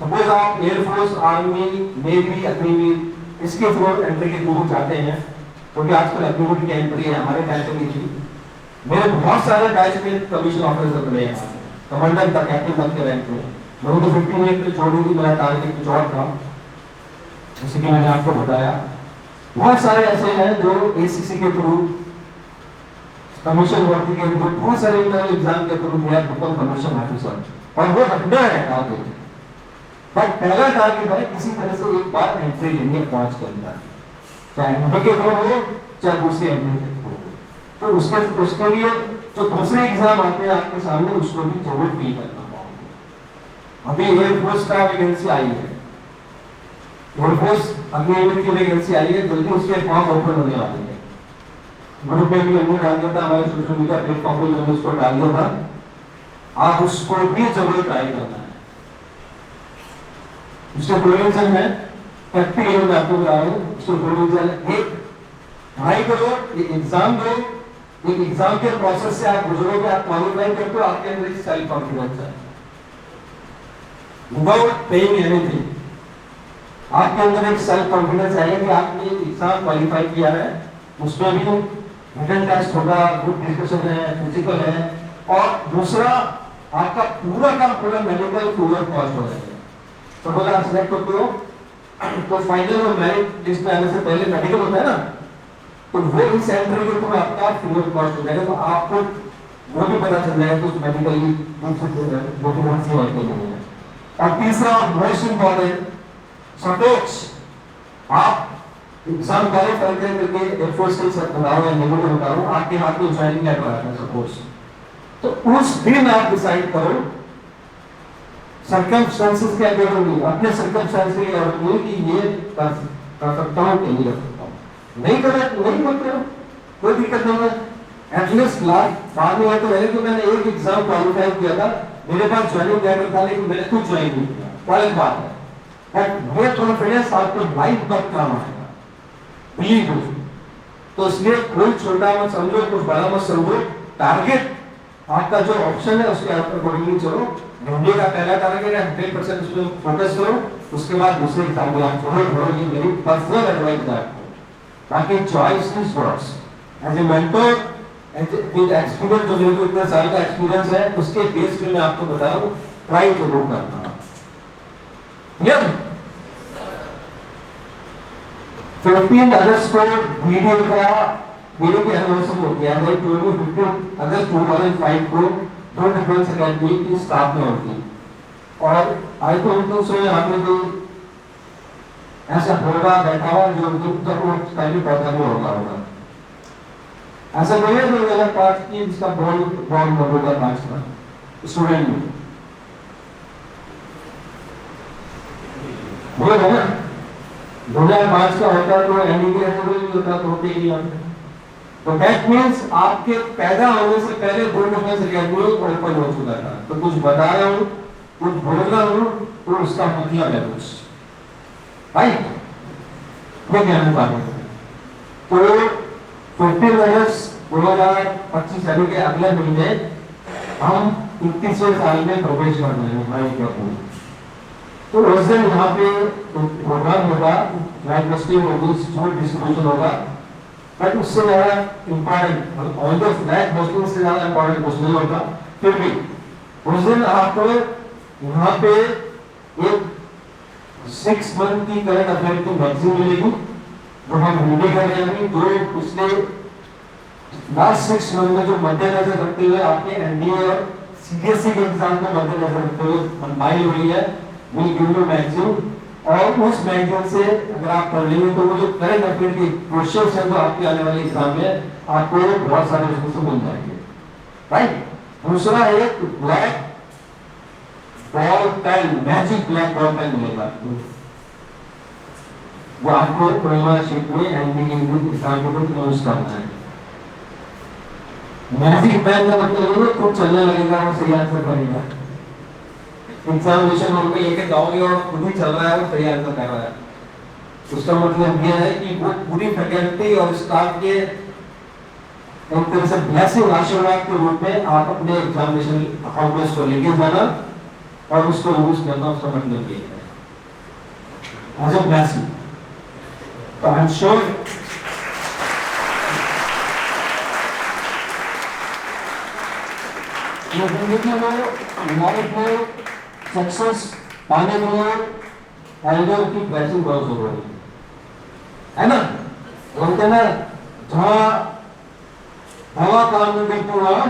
सपोज आप एयरफोर्स, आर्मी, नेवी, अग्निवीर इसके थ्रू एंट्री के थ्रू जाते हैं, क्योंकि आजकल अग्निवीर की एंट्री है, हमारे टाइम पे नहीं थी। मेरे बहुत सारे बैच में कमीशन ऑफिसर बने हैं, कमांडर तक, कैप्टन तक के रैंक में। लोगों को 50 मिनट में छोड़ दी, मेरा टारगेट कुछ और था, जैसे कि मैंने आपको बताया। बहुत सारे ऐसे हैं जो एसीसी के थ्रू, कमीशन भर्ती के थ्रू, बहुत सारे इंटरनल एग्जाम के थ्रू मेरा बिकम कमीशन ऑफिसर, और वो रखना है टारगेट। बट पहला टारगेट है किसी तरह से एक बार एंट्री लेने पहुंच के अंदर, चाहे एंट्री के थ्रू हो चाहे दूसरे एंट्री के थ्रू हो। तो उसके लिए जो दूसरे एग्जाम आते हैं आपके सामने, उसको भी जरूर फील करना पड़ेगा। अभी एयरफोर्स का वैकेंसी आई है, एयरफोर्स अग्निवीर की वैकेंसी आई है, जल्दी उसके फॉर्म ओपन होने वाले हैं। ग्रुप में भी हमने डाल दिया था, हमारे सोशल मीडिया प्लेटफॉर्म पर हमने उसको डाल दिया था। आप उसको भी जरूर ट्राई करना है। उसके प्रोविजन है, प्रैक्टिकल में आपको बता रहा हूँ, उसके प्रोविजन एक ट्राई करो, एक एग्जाम दो, एक एग्जाम के प्रोसेस से आप गुजरोगे, आप क्वालिफाई करते हो, आपके अंदर एक सेल्फ कॉन्फिडेंस है, विदाउट पेइंग एनीथिंग। आपके अंदर एक सेल्फ कॉन्फिडेंस आएगा कि आपने एग्जाम क्वालिफाई किया है, उसमें भी रिटन टेस्ट होगा, ग्रुप डिस्कशन है, फिजिकल है, और दूसरा आपका पूरा का पूरा मेडिकल पूरा कॉस्ट हो जाएगा। तो बोला आप सिलेक्ट होते हो तो फाइनल में मेरिट लिस्ट में आने से पहले मेडिकल होता है ना, तो वो इस सेंटर के थ्रू आपका फ्री ऑफ कॉस्ट हो जाएगा। तो आपको वो भी पता चल जाएगा कि मेडिकली वो भी बहुत सी बातें नहीं है। और तीसरा मोस्ट इंपॉर्टेंट, सपोज आप एग्जाम क्वालिफाई करके एयरफोर्स के साथ बता रहा हूं, नेवी को बता रहा हूं, आपके हाथ में ज्वाइनिंग लेटर आता है सपोज, तो उस दिन आप डिसाइड करो सर्कमस्टेंसेस के अकॉर्डिंग, अपने सर्कमस्टेंसेस के अकॉर्डिंग कि ये कर सकता हूं कि नहीं कर सकता हूं। नहीं कर नहीं करते हो कोई दिक्कत नहीं है। एटलीस्ट लास्ट बाद में तो है कि मैंने एक एग्जाम क्वालिफाई किया था, मेरे पास ज्वाइनिंग लेटर था, लेकिन मैंने खुद ज्वाइन नहीं किया, अलग बात है। बट ये कॉन्फिडेंस आपको लाइफ भर काम आएगा, बिलीव मी। तो इसलिए कोई छोटा मत समझो, कुछ बड़ा मत समझो, टारगेट आपका जो ऑप्शन है उसके अकॉर्डिंगली चलो। हिंदी का पहला टारगेट है 100% उस पर फोकस करो, उसके बाद दूसरे एग्जाम को आप जरूर भरो। ये मेरी पर्सनल एडवाइस है आपको। बाकी choice is yours. As a mentor, with experience, जो मेरे को इतने साल का एक्सपीरियंस है, उसके बेस पे मैं आपको बता रहा हूँ, ट्राई जरूर करना। यस, 15 अगस्त को वीडियो की एनिवर्सरी होती है। 15 अगस्त 2005 को ड्रोन डिफेंस अकेडमी की स्थापना होती है। और आई तो सो यहाँ पे जो ऐसा होगा बैठा हुआ जो तक वो पहले पौधा में होगा ऐसा नहीं है जो अलग पार्ट की जिसका बॉन्ड होगा पार्ट का स्टूडेंट में वो है ना 2005 का होता तो एनडीए होता तो होते ही नहीं। तो दैट मींस आपके पैदा होने से पहले ड्रोन डिफेंस अकेडमी ओपन हो चुका था। तो कुछ बता रहा हूँ, कुछ बोल रहा हूँ, तो उसका मतलब है कुछ, राइट? ये कहना चाहता हूँ। तो 15 अगस्त 2025 यानी के अगले महीने हम 21वें साल में प्रवेश करने हैं। तो उस दिन यहाँ पे प्रोग्राम होगा, फ्लैग होस्टिंग होगी, फूड डिस्ट्रीब्यूशन होगा, बट उससे ज़्यादा important, all the flag hosting से ज़्यादा इम्पोर्टेंट कुछ नहीं होता। फिर भी उस दिन आपको यहाँ पे एक 6 मंथ की करंट अफेयर की मैगजीन मिलेगी, जो हम हिंदी कर रहे हैं, जो पिछले लास्ट 6 मंथ में जो मद्देनजर रखते हुए आपके एनडीए और सीबीएसई के एग्जाम को मद्देनजर रखते हुए बनवाई हुई है, विल गिव यू मैगजीन। और उस मैगजीन से अगर आप पढ़ लेंगे तो वो जो करंट अफेयर की क्वेश्चंस हैं जो आपके आने वाले एग्जाम में आपको बहुत सारे उसमें से मिल जाएंगे, राइट। दूसरा एक black ball pen, magic black ball pen मिलेगा, वो आपको प्रीमियर शीट में एनडीए एग्जाम को यूज करना है। मैजिक पेन का मतलब ये खुद चलने लगेगा, वो सही आंसर करेगा। एग्जामिनेशन हॉल में लेके जाओगे और खुद ही चल रहा है, वो सही आंसर कर रहा है, उसका मतलब यह है कि वो पूरी फैकल्टी और स्टाफ के एक तरह से ब्लेसिंग, आशीर्वाद के रूप में आप अपने एग्जामिनेशन अकाउंट को लेके जाना और उसको यूज करना, उसका मतलब ये है एज अ ब्लेसिंग। तो आई एम श्योर ये जिंदगी में लाइफ में सक्सेस पाने के लिए एल्डर की ब्लेसिंग बहुत जरूरी है ना। बोलते ना, जहाँ हवा काम नहीं करती वहाँ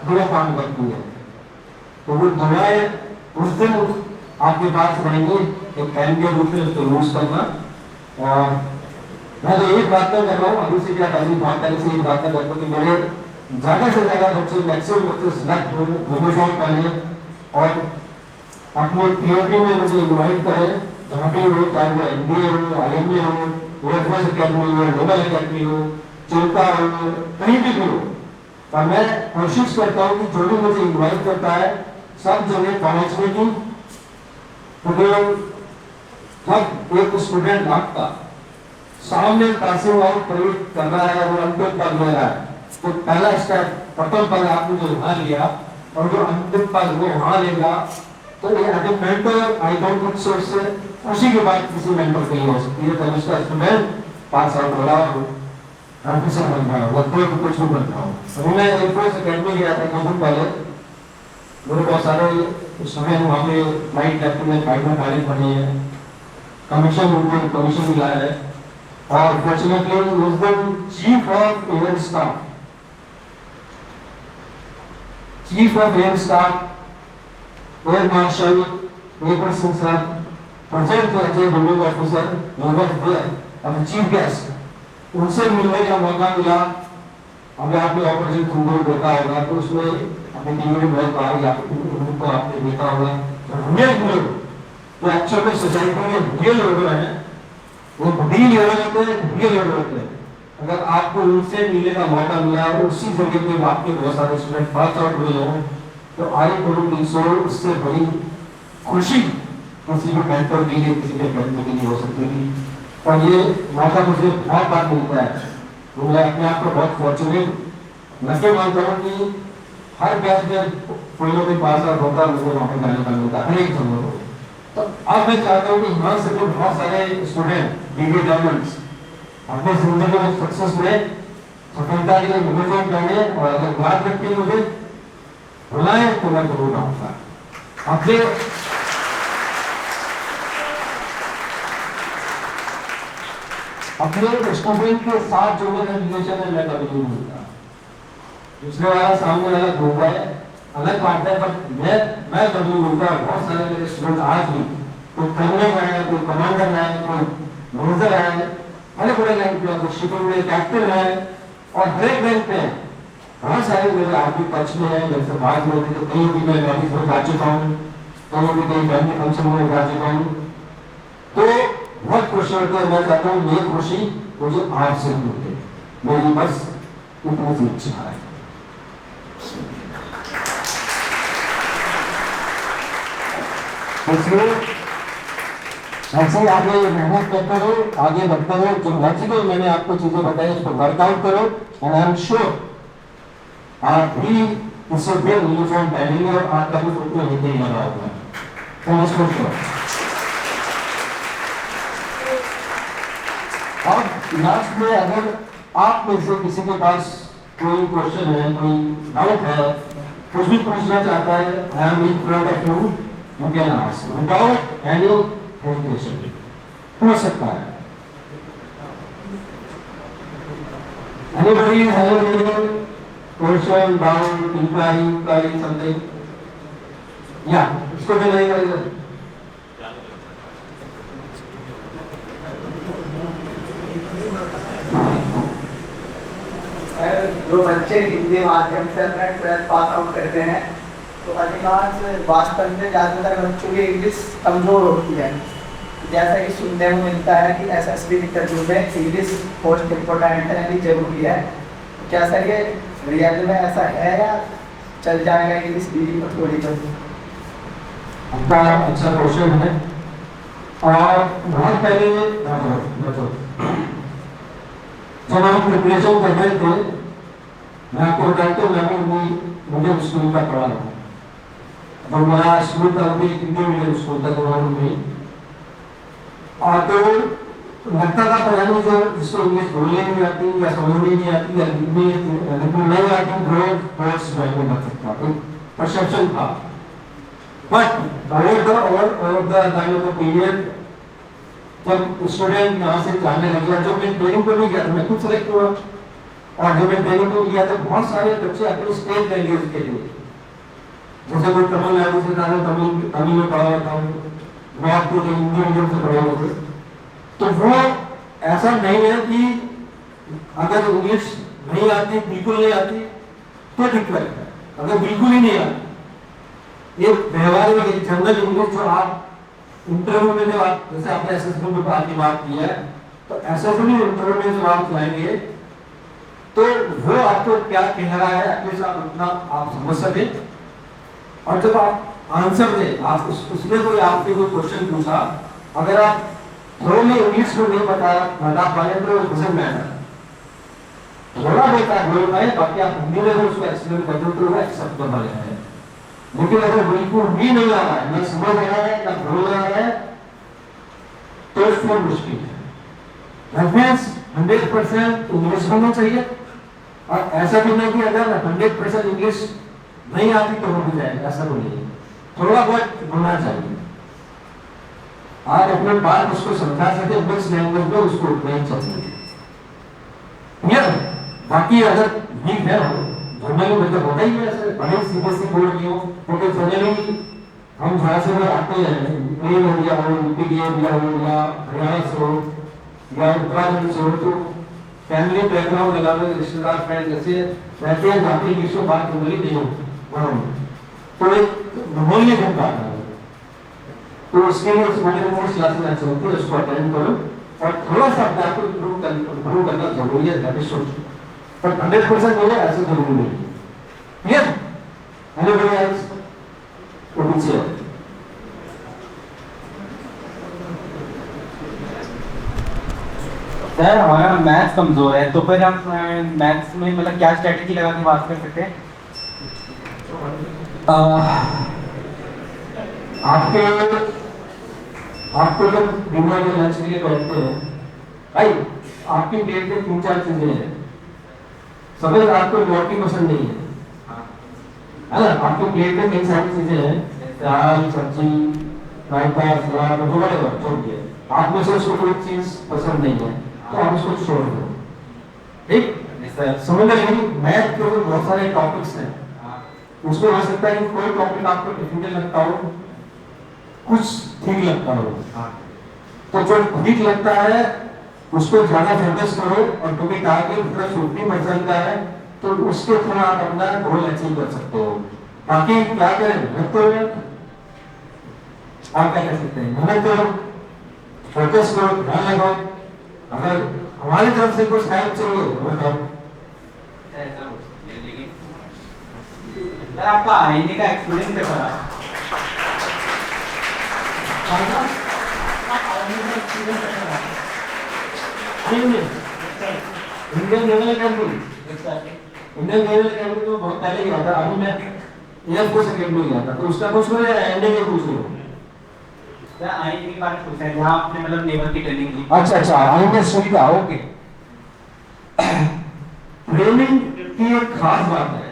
बुरा काम करती है, तो वो दुआएं उस दिन आपके पास रहेंगी, एक फैन के रूप में उसको यूज करना। और मैं तो एक बात कर रहा हूँ, अभी से क्या पहली बात पहले से एक बात कर रहा हूँ कि मेरे ज्यादा से ज्यादा बच्चे मैक्सिमम बच्चे सिलेक्ट हो, यूनिफॉर्म पहने और अपने पीओटी में मुझे इन्वाइट करें, जहाँ पे हो, चाहे वो एनडीए हो, आईएमए हो, एयरफोर्स अकेडमी हो, नेवल अकेडमी हो, चिल्का हो, कहीं भी हो। और मैं कोशिश करता हूँ कि जो भी मुझे इन्वाइट करता है सब जगह पहुँचने की, जब एक स्टूडेंट आपका सामने पासिंग आउट परेड कर रहा है, वो अंतिम पद ले रहा है, तो पहला स्टेप प्रथम पद आपने जो वहां लिया और जो अंतिम पद वो वहां लेगा, तो ये as a mentor I don't think so से उसी के बाद किसी मेंटर के लिए हो सकती है। तो उसका स्टूडेंट पास आउट हो रहा हो, ऑफिसर बन रहा हो, कोई कुछ भी बन रहा हो। तो मैं एयरफोर्स अकेडमी गया था कुछ दिन पहले, मेरे बहुत सारे स्टूडेंट वहाँ पे फ्लाइट कैप्टन में फ्लाइट में पायलट बने हैं, कमीशन मिला है। और फॉर्चुनेटली उस दिन chief of air staff air marshal air Singh sir, present थे, बिल्डिंग ऑफिसर, अब चीफ गेस्ट, उनसे मिलने का मौका मिला। अभी आपने ऑपरेशन सिंदूर देखा होगा, तो उसमें अपनी टीवी में बहुत बार उनको आपने देखा होगा। तो एक्चुअल में सोसाइटी में रियल लीडर है, वो बड़ी लीडर होते हैं, रियल लीडर होते हैं। अगर आपको उनसे मिलने का मौका मिला और उसी जगह पे आपके बहुत सारे स्टूडेंट पास आउट हुए हों, तो आई डोंट सो उससे बड़ी खुशी किसी भी मेंटर के लिए, किसी के करने के लिए हो सकती थी। और ये मौका मुझे बहुत बार मिलता है, तो मैं अपने आप को बहुत फॉर्चुनेट लगे मानता हूँ कि हर बैच में कोई ना कोई पास आउट होता है, मुझे वहाँ पे जाने का मिलता है हर एक जगह को। तो अब मैं चाहता हूँ कि यहाँ से जो बहुत सारे स्टूडेंट डिग्री डायमंड्स अपने जिंदगी में सक्सेस में सफलता के लिए यूनिफॉर्म पहने, और अगर बात रखते हैं मुझे बुलाएं तो मैं जरूर आऊंगा। अपने स्टूडेंट के साथ जो मेरा रिलेशन है मैं कभी नहीं भूलता। दूसरे वाला सामने वाला धोखा है, अलग बात है, पर मैं कभी नहीं भूलता। बहुत सारे मेरे स्टूडेंट आज भी कोई करने का है, कोई कमांडर है, कोई मैनेजर है, अलग बड़े रैंक पे, कोई शिपिंग में कैप्टन है, और हर एक रैंक पे बहुत सारे मेरे आज भी टच में है। जैसे बात में तो कहीं भी मैं ऑफिस में जा चुका हूँ, कहीं भी कहीं फैमिली फंक्शन में जा चुका हूँ, तो बहुत खुशी होती है। मैं चाहता हूँ ये खुशी मुझे आपसे मिलती, मेरी बस इतनी सी इच्छा है। इसलिए ऐसे ही आगे मेहनत करते रहो, आगे बढ़ते रहो, जो लॉजिकल मैंने आपको चीजें बताई उसको वर्कआउट करो, एंड आई एम श्योर आप भी इससे बेहतर यूनिफॉर्म पहनेंगे और आपका भी फोटो हिंदी लगा होगा। अब लास्ट में अगर आप में से किसी के पास कोई क्वेश्चन है, कोई डाउट है, कुछ भी पूछना चाहता है, I am in front of you, you can ask without any hesitation, पूछ सकता है। Anybody have any question, doubt, inquiry, something? Yeah, इसको भी नहीं करेगा। जो बच्चे हिंदी माध्यम से ट्वेल्थ पास आउट करते हैं तो अधिकांश वास्तव में ज़्यादातर बच्चों की इंग्लिश कमज़ोर होती है। जैसा कि सुनने को मिलता है कि एसएसबी इंटरव्यू में इंग्लिश मोस्ट इम्पोर्टेंट है, यानी जरूरी है। क्या सर ये रियल में ऐसा है या चल जाएगा इंग्लिश भी थोड़ी थोड़ी? आपका अच्छा क्वेश्चन है। और बहुत पहले जब हम प्रिपरेशन कर रहे थे, मैं आपको बताता हूँ, मैं भी मीडियम स्कूल का पढ़ा हूँ। तो मेरा स्कूल था भी इंडियन मीडियम स्कूल था गवर्नमेंट में। और तो लगता था पता नहीं जो जिसको इंग्लिश बोलने नहीं आती या समझने नहीं आती या लिखने नहीं आती वो कोर्स ज्वाइन कर सकता, तो परसेप्शन था। But over the time of the period जब स्टूडेंट यहाँ से जाने लगे, जो मैं ट्रेनिंग पर भी गया था, मैं खुद सेलेक्ट हुआ, और जब मैं ट्रेनिंग पर गया तो बहुत सारे बच्चे अपने स्टेट लैंग्वेज के लिए, जैसे कोई तमिलनाडु से था, तमिल में पढ़ा हुआ था, नॉर्थ को हिंदी मीडियम से पढ़े हुए थे। तो वो ऐसा नहीं है कि अगर इंग्लिश नहीं आती, बिल्कुल नहीं आती तो दिक्कत है। अगर बिल्कुल ही नहीं आती, ये व्यवहारिक जनरल इंग्लिश जो आप इंटरव्यू में जब आप जैसे आपने एसएसबी में आपकी बात की है, तो एसएसबी इंटरव्यू में जब आप जाएंगे तो वो आपको क्या कह रहा है एटलीस्ट आप उतना आप समझ सके। और जब आप आंसर दे, आप उसमें कोई आपके कोई क्वेश्चन पूछा, अगर आप थोड़ा में इंग्लिश में नहीं बता पाए तो डजंट मैटर, थोड़ा बहुत बोल पाए, बाकी आप हिंदी में उसको एक्सप्लेन कर दो तो वो एक्सेप्टेबल है। लेकिन अगर बिल्कुल भी नहीं आ रहा है, ना समझ आ रहा है, ना बोल रहा है, तो इसमें मुश्किल है। दैट मींस 100% इंग्लिश होना चाहिए, और ऐसा भी नहीं कि अगर 100% इंग्लिश नहीं आती तो हो भी जाएगा, ऐसा भी नहीं। थोड़ा बहुत होना चाहिए, आप अपने बात उसको समझा सके, मिक्स लैंग्वेज में उसको नहीं चल सके। बाकी अगर वीक है जनरली मतलब होता ही है, ऐसे बड़े सीबीएसई बोर्ड की हो, क्योंकि जनरली हम जहाँ से आते हैं, प्लेन हो गया हो, यूपी के एरिया हो या हरियाणा से हो या उत्तराखंड से हो, तो फैमिली बैकग्राउंड लगा हुए रिश्तेदार फ्रेंड जैसे रहते हैं, जहाँ पे इंग्लिश में बात जनरली नहीं हो, तो एक माहौल नहीं बन पाता है। तो उसके लिए उस मैंने कोर्स क्लासेस ऐसे होती है, उसको अटेंड करो और थोड़ा सा अपने आप को इम्प्रूव करना जरूरी है, दैट इज सो। पर 100% मिले ऐसे जरूरी नहीं। क्लियर? Anybody else? पूछिए। सर हमारा मैथ्स कमजोर है, तो फिर हम मैथ्स में मतलब क्या स्ट्रेटेजी लगा के बात कर सकते हैं? आपको जब डिनर में लंच के लिए बैठते हैं भाई, आपकी प्लेट में 3-4 चीजें हैं, सपोज आपको रोटी पसंद नहीं है ना, आपकी प्लेट में कई सारी चीजें हैं, दाल, सब्जी, रायता, सलाद वगैरह, छोड़ दिए, आप में से उसको कोई चीज पसंद नहीं है तो आप उसको छोड़ दो। ठीक, समझ लेंगे। मैथ के ऊपर बहुत सारे टॉपिक्स हैं, उसमें हो सकता है कि कोई टॉपिक आपको डिफिकल्ट लगता हो, कुछ ठीक लगता हो, तो जो ठीक लगता है उसको ज्यादा फोकस करो, और क्योंकि टारगेट प्लस 50% का है तो उसके थ्रू आप अपना गोल अचीव कर सकते हो। बाकी क्या करें, आप क्या कर सकते हैं, मेहनत करो, फोकस करो, ध्यान लगाओ। अगर हमारी तरफ से कुछ हेल्प चाहिए तो बताओ। सर आपका आईने का एक्सपीरियंस कैसा रहा? इंडियन नेवल अकेडमी तो बहुत पहले गया था, अभी मैं एयरफोर्स अकेडमी गया था, तो उसका कुछ एंडिंग में पूछ लो। सर आईएनएस के बारे में पूछा है जहाँ आपने मतलब नेवल की ट्रेनिंग ली। अच्छा अच्छा, आईएनएस सुविधा, ओके। ट्रेनिंग की एक खास बात है,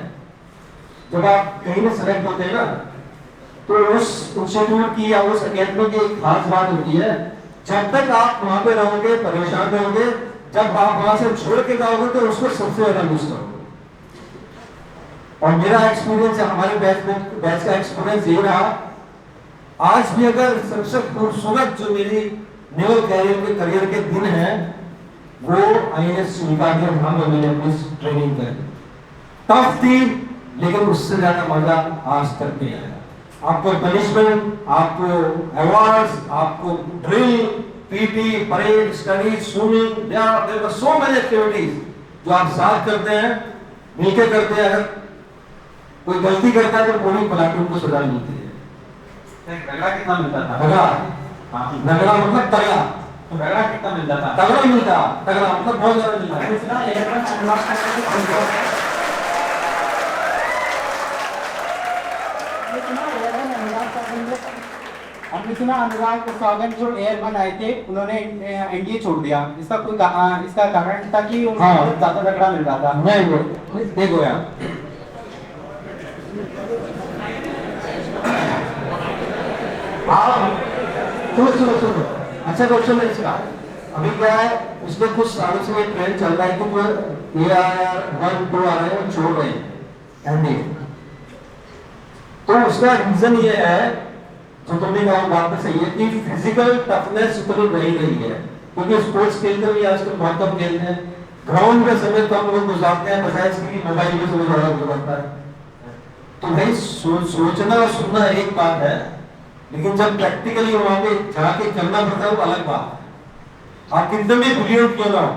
जब आप कहीं में सेलेक्ट होते हैं ना, तो उस इंस्टीट्यूट की या उस अकेडमी की एक खास बात होती है, जब तक आप वहां पे रहोगे परेशान रहोगे, जब आप वहां से छोड़ के जाओगे तो उसको सबसे ज्यादा मिस करोगे। और मेरा एक्सपीरियंस है, हमारे बैच का एक्सपीरियंस ये रहा, आज भी अगर सबसे खूबसूरत जो मेरी नेवल करियर के दिन है वो आईएनएस सुविधा के हम मैंने अपनी ट्रेनिंग करी। टफ थी लेकिन उससे ज्यादा मजा आज तक नहीं आया। आपको पनिशमेंट, आपको अवार्ड्स, आपको drill, PT, parade, study, swimming, there were so many activities जो आप साथ करते हैं, मिलकर करते हैं। अगर कोई गलती करता है तो पूरी प्लाटून को सजा मिलती है। रगड़ा कितना मिलता था? रगड़ा, हाँ, रगड़ा मतलब तगड़ा। तो रगड़ा कितना मिलता था? तगड़ा मिलता, तगड़ा मतलब बहुत ज्यादा मिलता है। हमने सुना अनुराग सागर जो एयरमैन आए थे उन्होंने एनडीए छोड़ दिया, इसका कोई इसका कारण था कि उनको हाँ। ज्यादा रगड़ा मिल रहा था। मैं वो देखो यार, सुनो अच्छा क्वेश्चन है इसका। अभी क्या है, पिछले कुछ सालों से ये ट्रेंड चल रहा है कि वो एआर 1 2 आ रहे हैं, छोड़ रहे हैं एनडीए। तो उसका रीजन ये है, जो तुमने कहा बात में सही है, कि फिजिकल टफनेस उतनी नहीं रही है, क्योंकि स्पोर्ट्स खेलते हुए आजकल बहुत कम खेलते हैं, ग्राउंड में समय कम लोग गुजारते हैं, बजाय इसकी मोबाइल में समय ज्यादा गुजरता है। तो भाई सोचना और सुनना एक बात है, लेकिन जब प्रैक्टिकली वहां पे जाके करना पड़ता है वो अलग बात है। आप कितने भी ब्रिलियंट क्यों ना हो,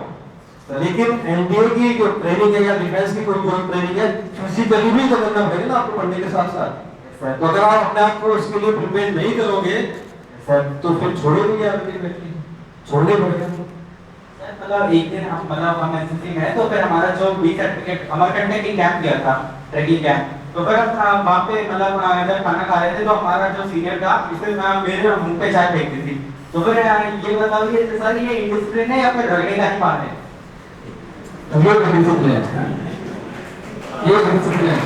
लेकिन एनडीए की जो ट्रेनिंग है या डिफेंस की कोई जो ट्रेनिंग है, फिजिकली भी तो करना पड़ेगा ना आपको पढ़ने के साथ साथ। तो अगर आप अपने आप को इसके लिए प्रिपेयर नहीं करोगे तो फिर छोड़ोगे अल्टीमेटली, छोड़ने पड़ेगा। मतलब एक दिन हम मतलब हम एनसीसी में है, तो फिर हमारा जो बी सर्टिफिकेट अमरकंटक की कैंप किया था, ट्रैकिंग कैंप। तो फिर हम वहाँ पे मतलब जब खाना खा रहे थे तो हमारा जो सीनियर था इसने मेरे मुंह पे चाय फेंक दी थी। तो फिर ये बताओ कि सर ये इंडिसिप्लिन है या फिर रगड़े का ही पान है? ये डिसिप्लिन है, ये डिसिप्लिन है।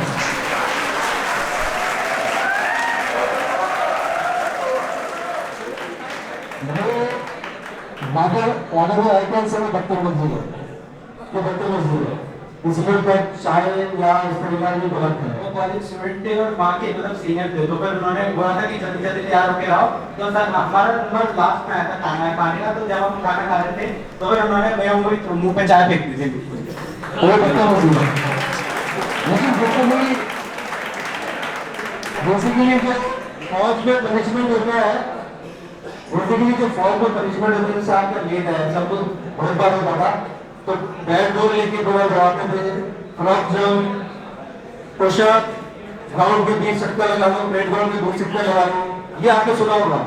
अगर आइकन से बदतमीजी है, ये बदतमीजी है, इसमें पर चाय या इस प्रकार की गलत है। वो कॉलेज स्टूडेंट थे और वहाँ के मतलब सीनियर थे, तो फिर उन्होंने बोला था कि जल्दी जल्दी तैयार होके आओ। तो सर हमारा नंबर लास्ट में आया था खाने का, तो जब हम खाना खा रहे थे तो फिर उन्होंने मेरे मुंह पे चाय फेंक दी थी। वो बदतमीजी है, लेकिन बदतमीजी बेसिकली जो फौज में पनिशमेंट होता है, बेसिकली जो फौज में पनिशमेंट होती है, जैसे आपका लेट है, सब कुछ बहुत बार होता था, तो बैट बॉल लेके थोड़ा दौड़ाते थे, फ्रॉक जंप, पुशअप, ग्राउंड के बीच चक्कर लगा लो, प्लेट ग्राउंड के बीच चक्कर लगा लो, ये आपने सुना होगा,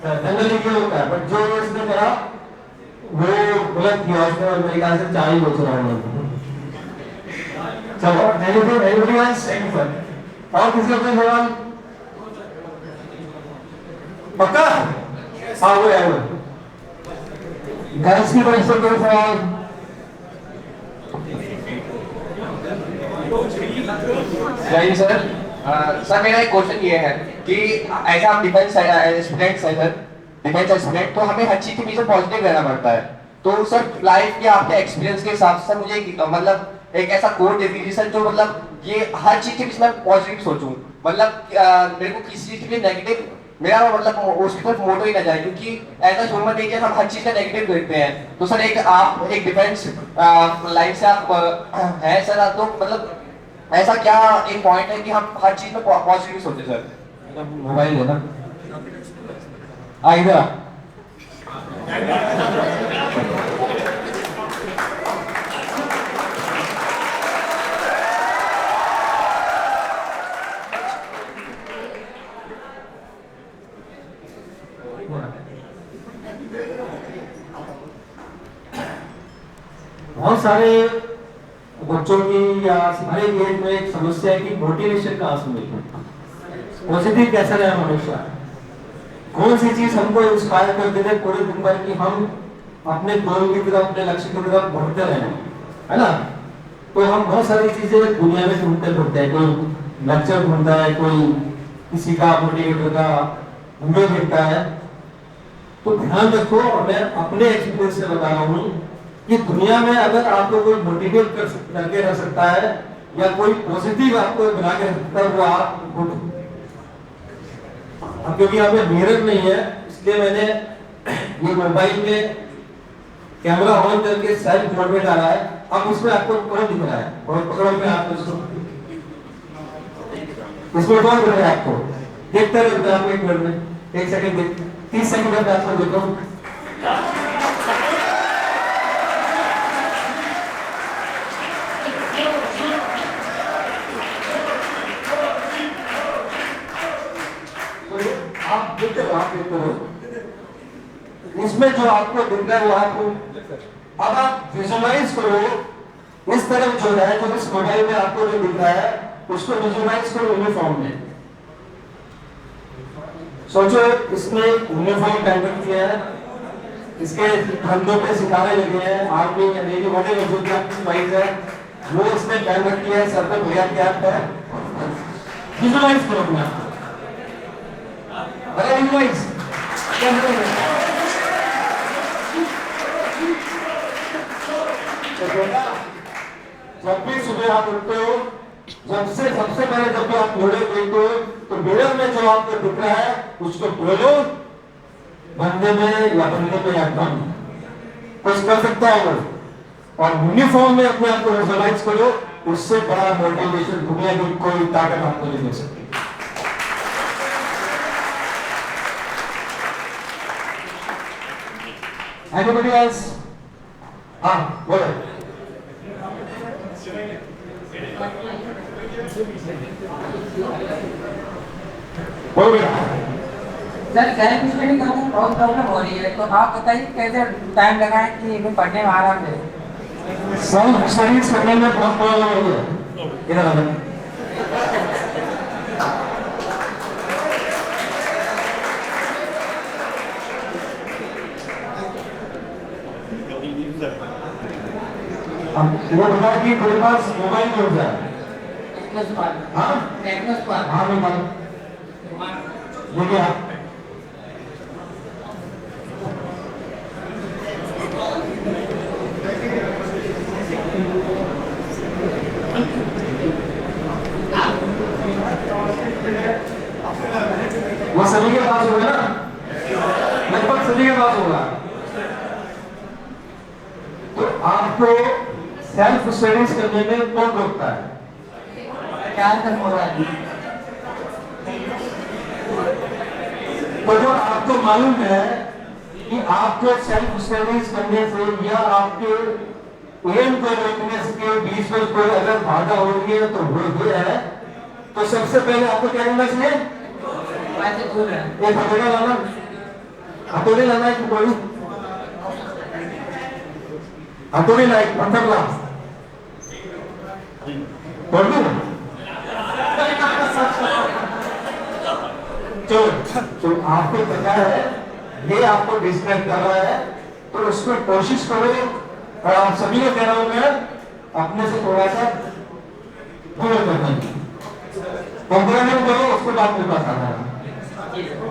जनरली ये होता है। बट जो इसने करा वो गलत किया, उसने मेरे ख्याल से 4 ही बोल रहा हूँ। चलो एनीथिंग एल्स, और किसी का कोई सवाल? पक्का? हाँ वो है, वो गर्ल्स की तरफ से कोई सवाल? जय सर। सर मेरा एक क्वेश्चन ये है कि ऐसा आप डिफेंस स्टूडेंट्स है सर, डिफेंस स्टूडेंट, तो हमें हर चीज के पीछे पॉजिटिव रहना पड़ता है। तो सर लाइफ के आपके एक्सपीरियंस के हिसाब से मुझे मतलब एक ऐसा कोड दे दीजिए सर, जो मतलब ये हर चीज के पीछे मैं पॉजिटिव सोचूं, मतलब मेरे को किसी चीज के लिए नेगेटिव मेरा मतलब उसकी तरफ मोटो ही ना जाए, क्योंकि ऐसा ह्यूमन नेचर हम हर चीज का नेगेटिव देखते हैं। तो सर एक आप एक डिफेंस लाइन से आप हैं सर, तो मतलब ऐसा क्या एक पॉइंट है कि हम हर चीज में पॉजिटिव सोचे सर? मोबाइल है ना, इधर बहुत सारे बच्चों की या हमारे एज में एक समस्या है कि मोटिवेशन कहाँ से मिले, पॉजिटिव कैसा रहे हमेशा। कौन सी चीज हमको इंस्पायर कर देते पूरे दिन भर कि हम अपने गोल की तरफ, अपने लक्ष्य की तरफ बढ़ते रहें, है ना। तो हम बहुत सारी चीजें दुनिया में ढूंढते फिरते हैं, कोई लेक्चर ढूंढता है, कोई किसी का मोटिवेटर का वीडियो देखता है। तो ध्यान रखो, और मैं अपने एक्सपीरियंस से बता रहा हूँ कि दुनिया में अगर आपको कोई मोटिवेट करके रख सकता है या कोई पॉजिटिव आपको बना के रख सकता है, वो आप खुद। अब क्योंकि यहाँ पे मिरर नहीं है, इसलिए मैंने ये मोबाइल में कैमरा ऑन करके सेल्फ मोड में डाला है। अब उसमें आपको कौन दिख रहा है, और पकड़ो में आपको इसमें कौन दिख रहा है आपको, देखते रहते हैं आपको। एक मिनट में, एक सेकंड देख, 30 सेकंड में आपको देखो। आप देखते हो, इसमें जो आपको दिख रहा है वो आपको, अब आप विजुअलाइज करो इस तरफ जो है, जो इस मोबाइल में आपको जो दिख रहा है उसको विजुअलाइज करो यूनिफॉर्म में। सोचो इसमें यूनिफॉर्म पहन किया है, इसके कंधों पे सितारे लगे हैं, आर्मी या नेवी वगैरह जो भी आपकी वाइज है वो इसमें पहन रखी है, सर पे भैया कैप है। विजुअलाइज करो अपने आप को, अरे विजुअलाइज जब भी सुबह आप उठते हो, सबसे पहले जब भी आप घोड़े देखते हो तो मिरर में जो आपको दिख रहा है उसको बोलो बंदे में या बंदे में या कम कुछ कर सकता है वो, और यूनिफॉर्म में अपने आप को विजुअलाइज करो। उससे बड़ा मोटिवेशन दुनिया की कोई ताकत आपको नहीं दे सकती। Anybody else? हाँ बोलो। बोलो बेटा। सर सेल्फ स्टडी करने में बहुत प्रॉब्लम हो रही है, तो आप बताइए कैसे टाइम लगाएं कि मैं पढ़ने में आराम मिले। सेल्फ स्टडीज करने में बहुत प्रॉब्लम हो रही है, इधर आ जाओ। वो बता कि तेरे पास मोबाइल में होता है, हाँ हाँ मोबाइल देखिए आप वो सभी के पास होगा ना, लगभग सभी के पास होगा। तो आपको सेल्फ स्टडीज करने में कौन रोकता है? क्या कर हो रहा है? तो जो आपको मालूम है कि आपको सेल्फ स्टडीज करने से या आपके एम को रोकने के बीच में कोई अगर बाधा हो रही है तो वो ये है, तो सबसे पहले आपको क्या करना चाहिए? एक हथौड़ा लाना, हथौड़ी लाना है कि कोई हथौड़ी ला, एक पत्थर ला, बोल दो तो आपको पता है ये आपको डिस्ट्रैक्ट कर रहा है, तो उसको कोशिश करो। और आप सभी को कह रहा हूं मैं, अपने से थोड़ा सा दूर करना कंप्लेंट करो, उसके बाद मेरे पास आना है।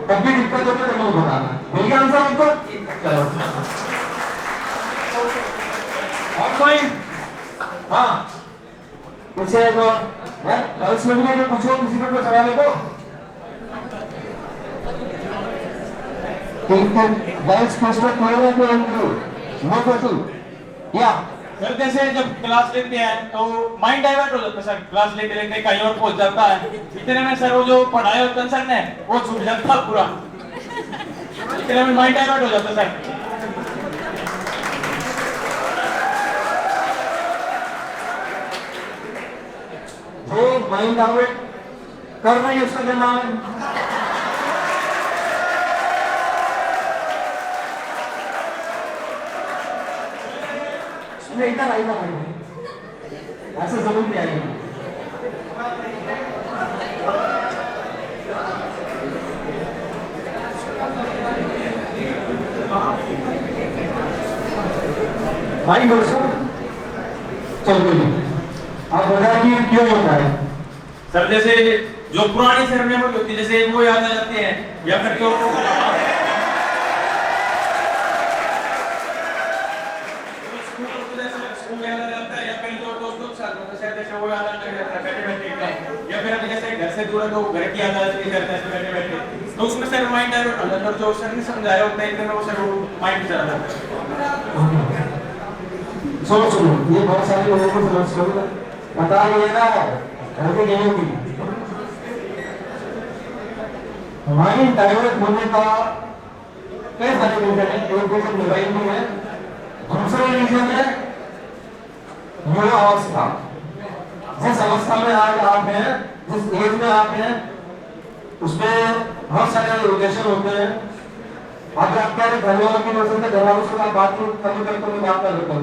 कभी दिक्कत हो तो मुझे बताना। मिल गया आंसर आपको? चलो और कोई? हाँ पूछे जो गर्ल्स में भी पूछो, किसी को कुछ सवाल है तो गर्ल्स क्वेश्चन पढ़ेगा तो नो क्वेश्चन या सर जैसे जब क्लास लेते हैं तो माइंड डाइवर्ट हो जाता है सर, क्लास लेते लेते कहीं और पहुंच जाता है, इतने में सर वो जो पढ़ाई और कंसर्न है वो छूट जाता है पूरा, इतने में माइंड डाइवर्ट हो जाता है सर। जो माइंड डाइवर्ट कर रही है उसका क्या नाम है? इधर आएगा ऐसे जरूर नहीं आएगा। भाई दोस्तों चल बोलिए, आप बताइए क्यों होता है? सर जैसे जो पुरानी सेरेमनी होती है जैसे वो याद आ जाती है, या फिर जो स्कूल में याद आ जाता है, या कहीं जो दोस्तों के साथ होता है जैसे वो याद आ जाता है बैठे बैठे, या फिर अभी जैसे घर से दूर है तो घर की याद आ जाती है बैठे बैठे, तो उसमें सर माइंड डाइवर्ट हो जाता है, जो सर ने समझाया होता है इतने वो सर वो माइंड चला जाता है। सुनो सुनो, ये बहुत सारे लोगों को समस्या होगा, पता नहीं है ना घर पे नहीं होगी। माइंड डाइवर्ट होने का कई सारे रीजन है। एक रीजन मोबाइल में है, दूसरा रीजन है युवा अवस्था। जिस अवस्था में आज आप हैं, जिस एज में आप हैं, उसमें बहुत सारे रिलेशन होते हैं। अब आप क्या घर वालों की वजह से घर वालों से आप बात कम करते हो, बात करते हो,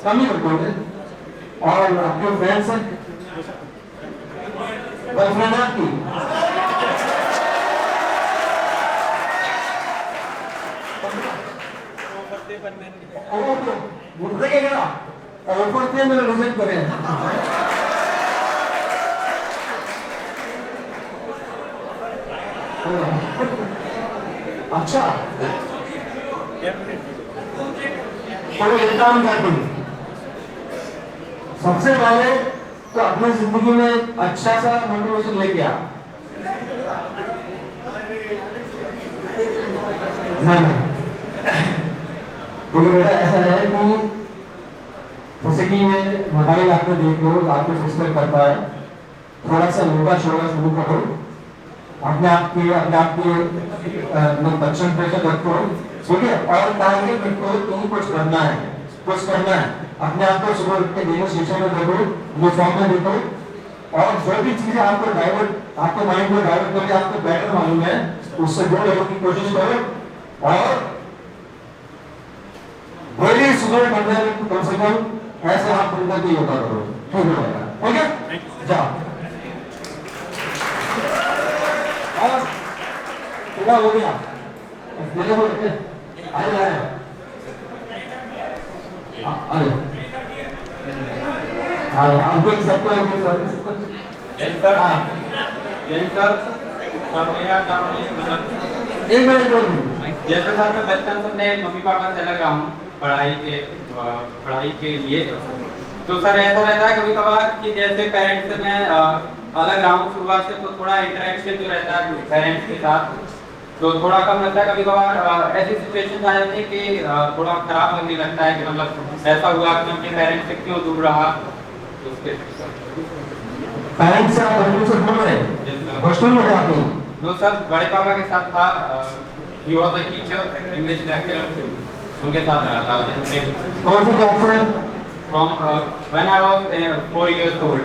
कम ही करते हो। और आपके फ्रेंड्स हैं, गर्लफ्रेंड है आपकी, मुझे क्या कहना और पढ़ते हैं, मेरे रिजेक्ट करें। अच्छा चलो एक काम करते हैं, सबसे पहले तो अपनी जिंदगी में अच्छा सा मोटिवेशन लेके आ। नहीं तो बेटा ऐसा है कि जैसे कि ये मोबाइल आपने देख लो, आपको सिस्टर करता है, थोड़ा सा योगा शोगा शुरू करो, अपने आप के बच्चन प्रेशर रखो, ठीक है, और टारगेट रखो, तुम कुछ करना है, कुछ करना है, अपने आप को सुबह उठ के देखो, शीशे में देखो, यूनिफॉर्म में देखो, और जो भी चीजें आपको डाइवर्ट, आपके माइंड को डाइवर्ट करके आपको बेटर मालूम है, उससे दूर रहने की कोशिश करो। और डेली सुबह 15 मिनट कम से कम ऐसे आप जिंदगी योगा करो, ठीक है, ओके, जाओ। और पूरा हो गया, मेरे को आए हाँ आप देख सकते हो एक मिनट जैसे सर मैं बचपन से अपने मम्मी पापा से अलग रहा हूँ पढ़ाई के लिए, तो सर ऐसा रहता है कभी कभार कि जैसे पेरेंट्स से मैं अलग रहा हूँ शुरुआत से, तो थोड़ा इंटरेक्शन जो रहता है पेरेंट्स के साथ तो थोड़ा कम लगता है। कभी कभार ऐसी सिचुएशन आ जाती है कि थोड़ा खराब लगने लगता है कि मतलब ऐसा हुआ कि मैं अपने पेरेंट्स से क्यों दूर रहा। पेरेंट्स से आप बचपन से दूर रहे, हॉस्टल में जाते हैं? तो सर बड़े पापा के साथ था, he was a teacher, English lecturer, उनके साथ रहा था। कौन सी क्लास में? From when I was 4 years old.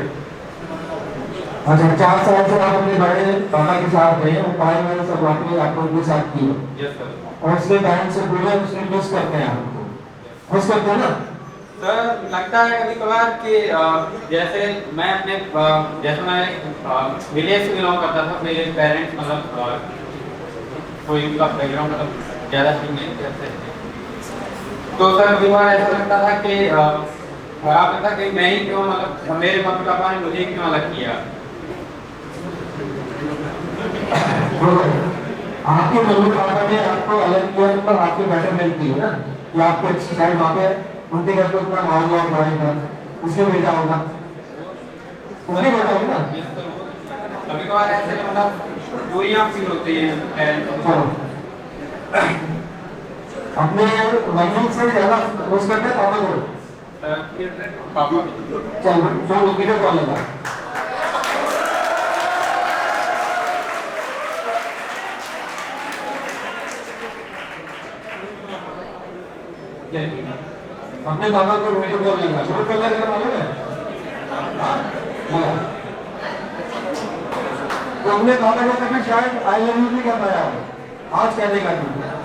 अच्छा 4 साल से आप अपने बड़े पापा के साथ रहे, और पढ़ाई में सब आपने उनके साथ की। Yes sir. और उसके पेरेंट्स से पूरे उसमें मिस करते हैं आपको, मिस करते हैं ना? सर लगता है कभी कभार कि जैसे मैं अपने जैसे मैं विलेज से बिलोंग करता था, मेरे पेरेंट्स मतलब कोई उनका बैकग्राउंड मतलब ज़्यादा ठीक नहीं जैसे, तो सर कभी बार ऐसा लगता था कि खराब लगता कि मैं ही क्यों मतलब मेरे मम्मी पापा ने मुझे क्यों अलग किया। आपके मम्मी पापा ने आपको अलग किया तो आपके बेटरमेंट की है ना, कि आपको अच्छी साइड वहाँ पे उनके घर पे उतना माहौल और बढ़ेगा, उसके बेटा होगा, उनके बेटा होगा ना। कभी कभार ऐसे मतलब दूरियां फील होती हैं। अपने मम्मी से ज्यादा रोज करते हैं पापा को? पापा चल जो लोकेटर कॉल लगा अपने पापा को वीडियो कॉल लगा, वीडियो कॉल लगा मालूम है? तो हमने पापा को कभी शायद आई लव यू नहीं कर पाया, आज कह देगा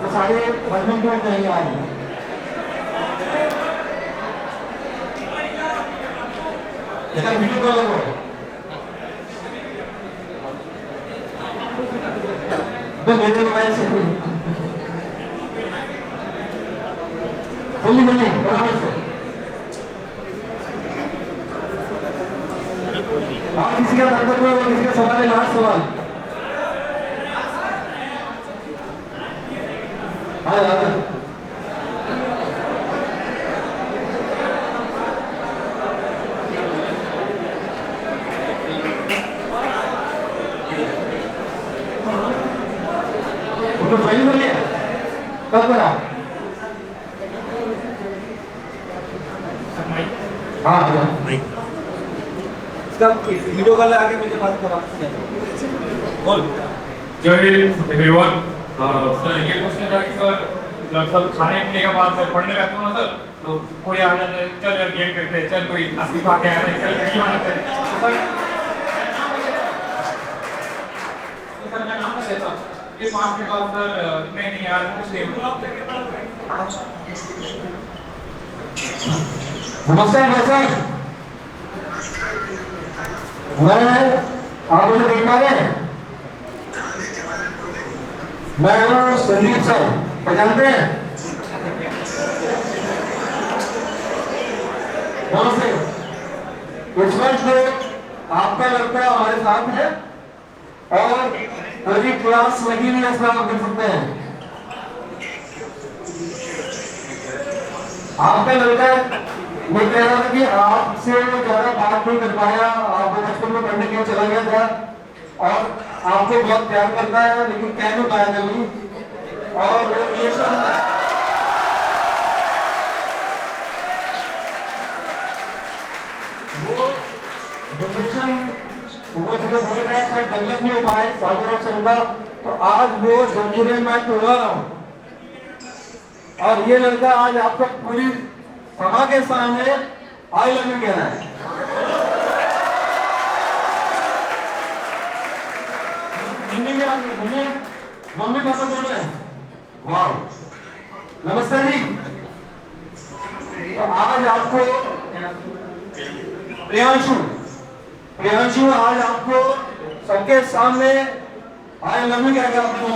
तो सारे हस्बैंड को नहीं आज वीडियो कॉल लगो। तो मेरे मोबाइल से बोली बोली बराबर से मिनट में किसी का सवाल है, लास्ट सवाल। हाँ तो फाइल कर लिया, कब करा? हाँ इसका वीडियो कॉल आके मुझे बात करा बोल। जय एवरीवन। सर ये क्वेश्चन था कि सर सब खाने पीने के बाद सर पढ़ने बैठता हूँ ना सर, तो कोई आ जाता है, चल यार गेम करते हैं, चल कोई असली खा के आ रहा है, चल खिचड़ी बनाते हैं। तो सर मैं नाम लेता हूँ ये 5 मिनट बाद सर नहीं यार कुछ नहीं। नमस्कार सर, मैं आप मुझे देख पा रहे हैं? मैं हूँ संदीप सर, पहचानते हैं? नमस्ते। इस वक्त आपका लड़का हमारे साथ है और पूरी क्लास लगी हुई है, इसमें आप देख सकते हैं। आपका लड़का मैं कह रहा था कि आपसे ज्यादा बात नहीं कर पाया, आप बचपन में पढ़ने के लिए चला गया था और आपको बहुत प्यार करता है, लेकिन कह नहीं पाया जल्दी। और ये सब वो जो बोल रहे हैं सर डेवलप नहीं हो पाए सागर चंदा, तो आज वो जंजीरें मैं तोड़ा रहा हूँ। और ये लड़का आज आपको पूरी सभा के सामने आई लव यू कह रहा है। हिंदी में मम्मी पापा बोल रहे हैं, वाह नमस्ते जी। तो आज आपको प्रियांशु आज आपको सबके सामने आई लव यू कह के आपको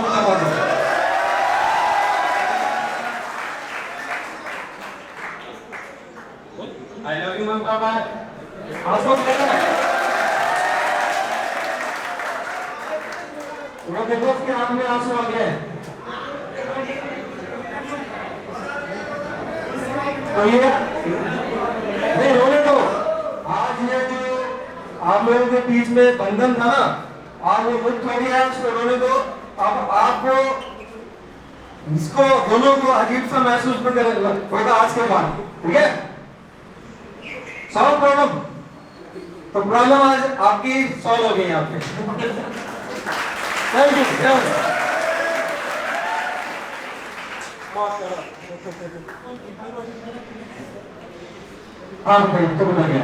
I love you mummy papa. देखो उसके हाथ में आंसू आ गए। तो ये नहीं रोने दो, आज ये जो आप लोगों के बीच में बंधन था ना, आज वो मुक्त हो गया है, उसको रोने दो। अब आपको इसको दोनों को अजीब सा महसूस होगा आज के बाद, ठीक है? सॉल्व प्रॉब्लम, तो प्रॉब्लम आज आपकी सॉल्व हो गई यहाँ पे। Thank you. हाँ तो बना गया।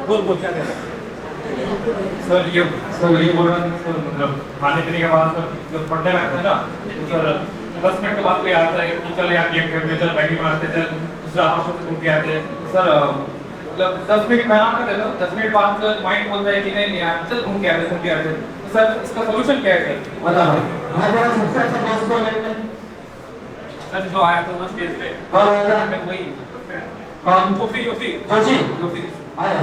बोल क्या कह रहा है? सर ये बोल रहा था सर, मतलब खाने पीने के बाद सर जब पढ़ने बैठते हैं ना, तो सर 10 मिनट के बाद कोई आता है कि चल यार गेम खेलते, चल मैगी बनाते, चल दूसरा आपस में घूम के आते हैं सर। मतलब 10 मिनट मैं आपको देता हूँ, 10 मिनट बाद सर माइंड बोलता है कि नहीं यार चल घूम के आते। तो सर इसका सोल्यूशन क्या है सर? बताओ। मैं जरा सबसे अच्छा दोस्त को लेते सर जो आया था उस स्टेज पे मैं वही कौन? जोशी आया।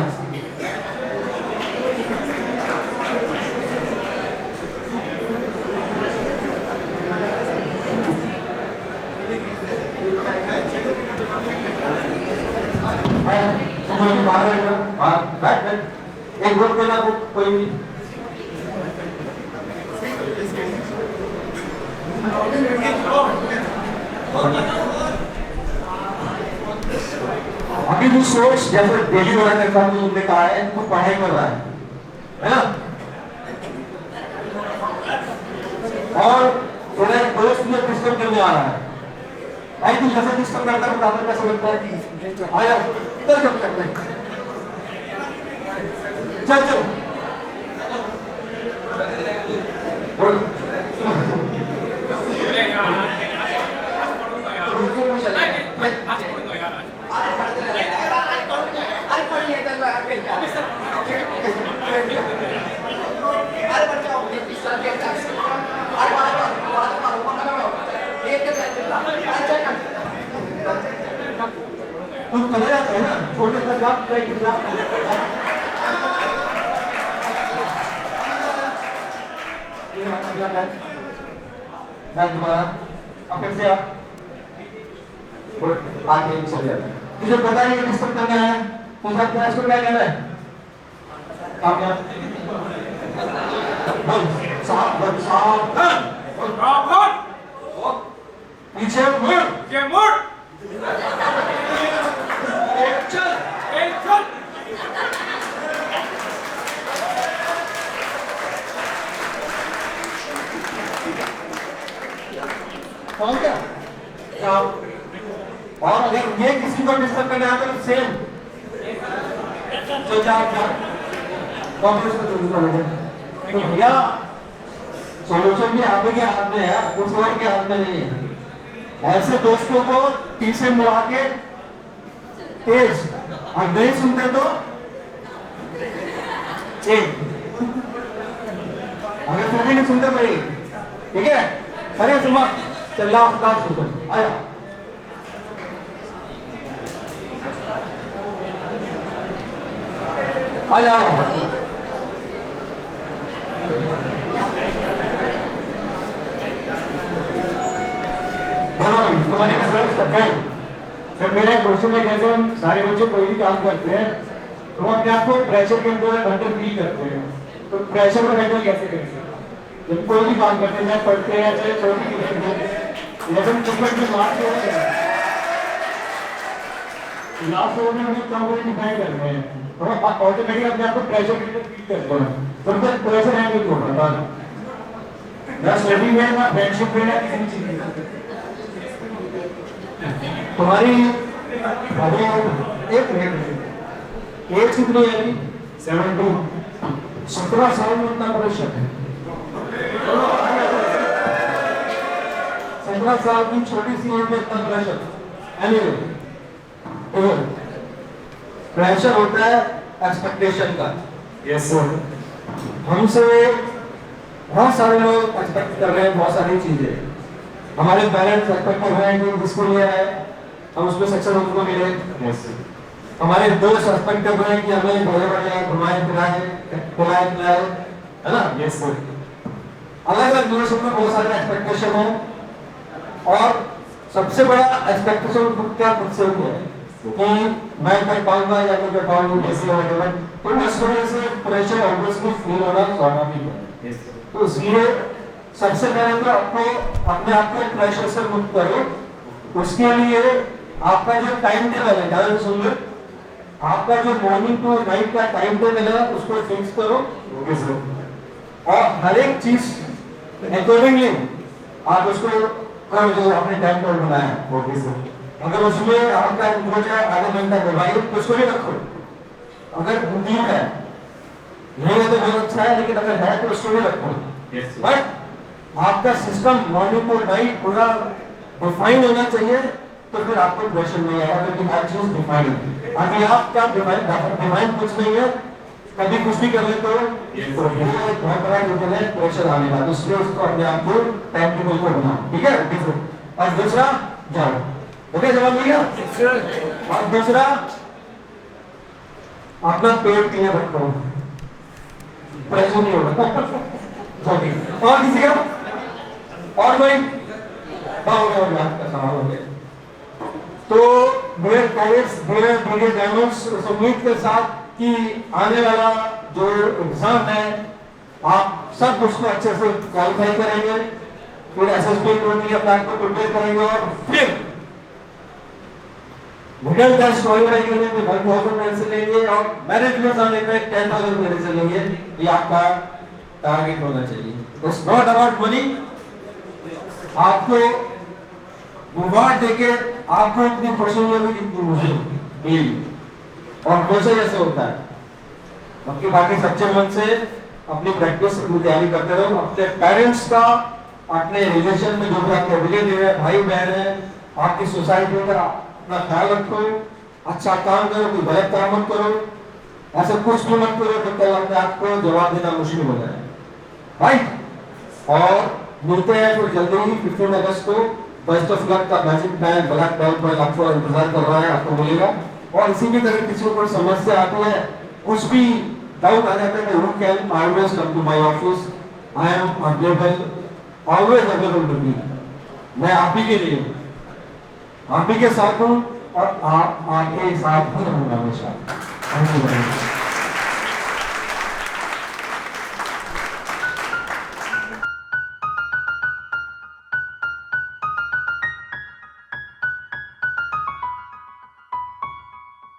एक ग्रुप देना कोई भी। अभी भी सोच जैसे डेली हो रहा है, तुमने कहा है तो पढ़ाई कर रहा है ना? और थोड़ा दोस्त में डिस्टर्ब करने आ रहा है। आई तुम जैसे डिस्टर्ब करता है बताता कैसे लगता है? आया इधर कब करते हैं? चल बोल। तुम चले जाते हैं ना? छोटे सा जॉब ट्राई किया। ये मतलब है मैं दोबारा अब फिर से आप आगे चले जाते हैं। तुझे पता है ये किस पर करना है, तुझे पता है इसको क्या कहना है? कामयाब बोल सावधान पीछे मुड़ चल समझ गया? और अगर ये किसी को डिस्टर्ब करना है तो सेम तो क्या कॉम्प्रोमाइज तो भैया सोल्यूशन भी आप के हाथ में है, कुछ और के हाथ में नहीं है। ऐसे दोस्तों को पीछे मुड़ा के तेज और नहीं सुनते तो एक अगर फिर भी नहीं सुनते भाई ठीक है। अरे सुमा चल रहा आया आ जाओ। मेरा क्वेश्चन है जैसे हम सारे बच्चे कोई भी काम करते हैं तो हम अपने आप को प्रेशर के अंदर हैंडल फील करते हैं, तो प्रेशर को हैंडल कैसे करेंगे जब कोई भी काम करते हैं, पढ़ते हैं चाहे छोटी जैसे हम क्रिकेट में मार्क्स लास्ट ओवर में हम काम को डिफाइन कर रहे हैं तो हम ऑटोमेटिकली अपने आप को प्रेशर फील करते हैं, तो फिर प्रेशर हैंडल होता है ना स्टडी में ना फ्रेंडशिप में ना किसी चीज में। तुम्हारी एक मिनट एज कितनी है अभी? 72। 17 साल में इतना प्रेशर है। 17 साल की छोटी सी एज में इतना प्रेशर। एनीवे प्रेशर होता है एक्सपेक्टेशन का। Yes sir. हमसे बहुत सारे लोग एक्सपेक्ट कर रहे हैं बहुत सारी चीजें। हमारे पेरेंट्स एक्सपेक्ट कर रहे हैं कि जिसको लिया है हम उसमें सक्सेस उनको मिले। yes, हमारे दोस्त एक्सपेक्ट कर रहे हैं कि हमें बड़े बड़े घुमाए खिलाए है ना। Yes sir. अलग अलग दोस्तों में बहुत सारे एक्सपेक्टेशन है और सबसे बड़ा एक्सपेक्टेशन क्या खुद से है कि मैं कर पाऊंगा या नहीं कर पाऊंगा कैसे होगा, तो इस वजह से प्रेशर ऑब्वियसली फील होना स्वाभाविक है। तो इसलिए सबसे पहले तो आपको अपने आप को प्रेशर से मुक्त करो। उसके लिए आपका जो टाइम टेबल है, ध्यान सुन लो, आपका जो मॉर्निंग टू नाइट का टाइम टेबल है उसको फिक्स करो और हर एक चीज अकॉर्डिंगली आप उसको करो जो आपने टाइम टेबल बनाया है। Okay sir. अगर उसमें आपका हो जाए आधा घंटा मोबाइल तो उसको भी रखो। अगर बुकिंग है नहीं है तो बहुत अच्छा है, लेकिन अगर है तो उसको भी रखो। बट आपका सिस्टम मॉर्निंग टू नाइट पूरा डिफाइन होना चाहिए, तो फिर आपको प्रेशर नहीं आएगा क्योंकि हर चीज डिफाइन है। अभी आप क्या डिफाइन कुछ नहीं है, कभी कुछ भी कर ले तो बहुत बड़ा डिटेल है प्रेशर आने का। इसलिए उसको अपने आप को टाइम टेबल को बनाओ, ठीक है। और दूसरा जाओ, ओके जवाब मिल गया। और दूसरा अपना पेट क्लियर रखो, प्रेशर नहीं होगा। और किसी का और कोई हो गया तो मेरे कॉलेज मेरे मेरे डायमंड्स उस उम्मीद के साथ कि आने वाला जो एग्जाम है आप सब उसको अच्छे से क्वालिफाई करेंगे, फिर एसएसबी के लिए अपना को प्रिपेयर करेंगे और फिर मिडिल टेस्ट क्वालिफाई करने में 1000 से लेंगे और मेरिट में जाने में 10000 से लेंगे। ये आपका टारगेट होना चाहिए। It's not about money. आपको रिवार्ड देके आपको इतनी खुशी होगी जितनी मुझे मिली और मुझे जैसे होता है। बाकी सच्चे मन से अपनी प्रैक्टिस की तैयारी करते रहो। अपने पेरेंट्स का, अपने रिलेशन में जो भी आपके रिलेटिव है, भाई बहन है, आपकी सोसाइटी का अपना ख्याल रखो, अच्छा काम करो, कोई गलत काम मत करो, ऐसा कुछ भी मत करो तो कल अपने आप को जवाब देना मुश्किल हो जाए, राइट। और मिलते हैं फिर जल्दी ही 15 अगस्त को। बेस्ट ऑफ लक का मैजिक बैग ब्लैक बेल्ट पर आपको इंतजार कर रहा है, आपको मिलेगा। और इसी की तरह किसी को कोई समस्या आती है, कुछ भी डाउट आ जाता है, you can always come to my office, I am available, always available to me. मैं आप ही के लिए हूँ, आप ही के साथ हूँ और आप आपके साथ ही रहूंगा हमेशा। Thank you very much.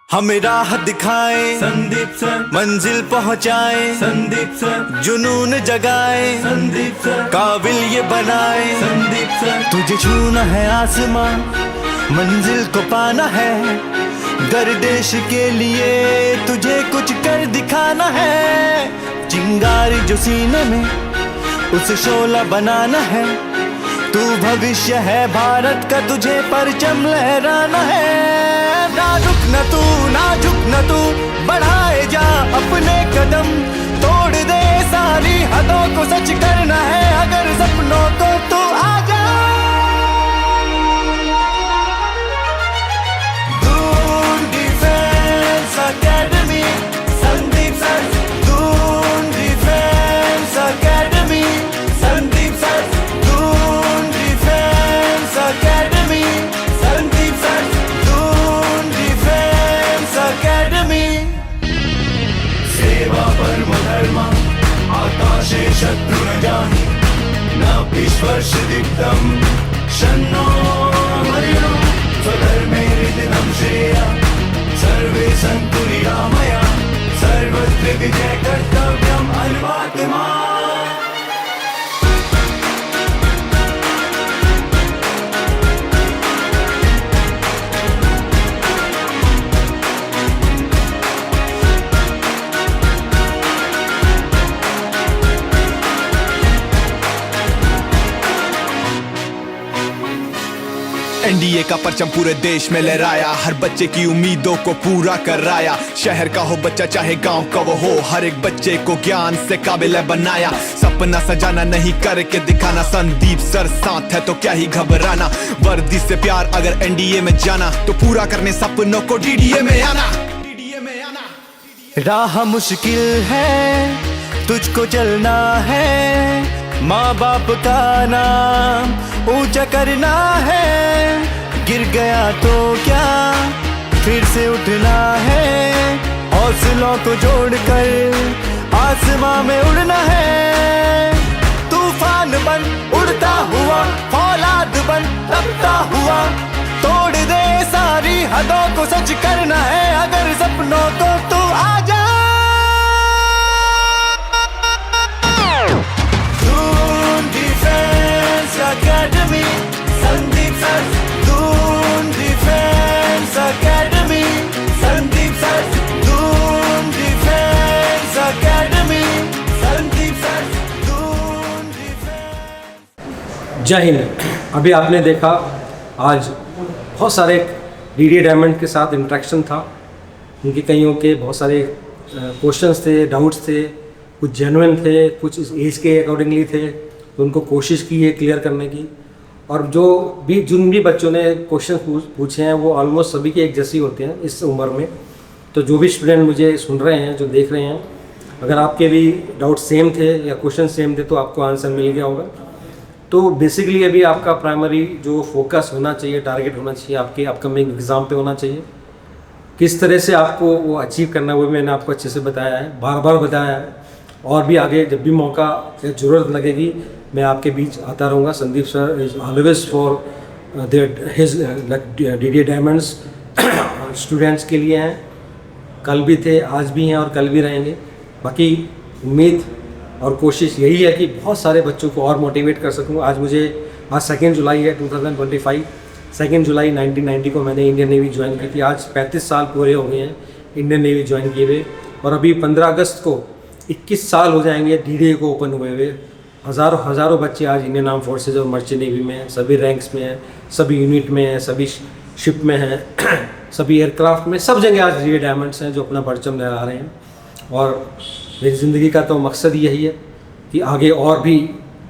हमें राह दिखाए संदीप सर, मंजिल पहुंचाए संदीप सर, जुनून जगाए संदीप सर, काबिल ये बनाए संदीप सर। तुझे छूना है आसमां, मंजिल को पाना है, घर देश के लिए तुझे कुछ कर दिखाना है। चिंगारी जो सीने में उसे शोला बनाना है, तू भविष्य है भारत का, तुझे परचम लहराना है। ना रुक न तू, ना झुक न तू, बढ़ाए जा अपने कदम, तोड़ दे सारी हदों को, सच करना है अगर सपनों को तो आजा। Doon defence academy Sandeep sir, Doon defence academy Sandeep sir, Doon defence academy Sandeep sir, Doon defence academy. सेवा परम धर्म आकाशे शत्रु न जाहि, न स्पर्श दीप्तम शन्नो मरिणो, स्वधर्मे निधनं श्रेया, सर्वे सन्तु निरामया, सर्वत्र विजय कर्तव्यम् अन्वात्मा। एनडीए का परचम पूरे देश में लहराया, हर बच्चे की उम्मीदों को पूरा कराया। शहर का हो बच्चा चाहे गांव का वो हो, हर एक बच्चे को ज्ञान से काबिल बनाया। सपना सजाना नहीं करके दिखाना, संदीप सर साथ है तो क्या ही घबराना। वर्दी से प्यार अगर एनडीए में जाना, तो पूरा करने सपनों को डीडीए में आना। राह मुश्किल है तुझको चलना है, माँ बाप का नाम ऊंचा करना है। गिर गया तो क्या फिर से उठना है, हौसलों को जोड़कर आसमां में उड़ना है। तूफान बन उड़ता हुआ, फौलाद बन तपता हुआ, तोड़ दे सारी हदों को, सच करना है अगर सपनों को तो आजा। Doon defence academy Sandeep sir, Doon defence academy Sandeep sir, Doon defence academy Sandeep sir, Doon defence. जय हिंद। अभी आपने देखा आज बहुत सारे डीडी डायमंड के साथ इंटरेक्शन था, उनके कईयों के बहुत सारे क्वेश्चंस थे, डाउट्स थे, कुछ जेन्युइन थे, कुछ इस एज के अकॉर्डिंगली थे, तो उनको कोशिश की है क्लियर करने की। और जिन भी बच्चों ने क्वेश्चन पूछे हैं वो ऑलमोस्ट सभी के एक जैसे होते हैं इस उम्र में। तो जो भी स्टूडेंट मुझे सुन रहे हैं, जो देख रहे हैं, अगर आपके भी डाउट सेम थे या क्वेश्चन सेम थे तो आपको आंसर मिल गया होगा। तो बेसिकली अभी आपका प्राइमरी जो फोकस होना चाहिए, टारगेट होना चाहिए, आपके अपकमिंग एग्ज़ाम पे होना चाहिए। किस तरह से आपको वो अचीव करना है वो मैंने आपको अच्छे से बताया है, बार बार बताया है। और भी आगे जब भी मौका या ज़रूरत लगेगी मैं आपके बीच आता रहूँगा। Sandeep sir is always for his DD diamonds students के लिए हैं, कल भी थे, आज भी हैं और कल भी रहेंगे। बाकी उम्मीद और कोशिश यही है कि बहुत सारे बच्चों को और मोटिवेट कर सकूँ। आज 2 जुलाई है 2025, 2 जुलाई 1990 को मैंने इंडियन नेवी ज्वाइन की थी। आज 35 साल पूरे हो गए हैं इंडियन नेवी ज्वाइन किए हुए, और अभी 15 अगस्त को 21 साल हो जाएंगे डीडी को ओपन हुए हुए। हज़ारों बच्चे आज इंडियन आर्म फोर्सेज और मर्चेंट नेवी में हैं, सभी रैंक्स में हैं, सभी यूनिट में हैं, सभी शिप में हैं, सभी एयरक्राफ्ट में, सब जगह आज डीडी डायमंड्स हैं जो अपना परचम लहरा रहे हैं। और मेरी ज़िंदगी का तो मकसद यही है कि आगे और भी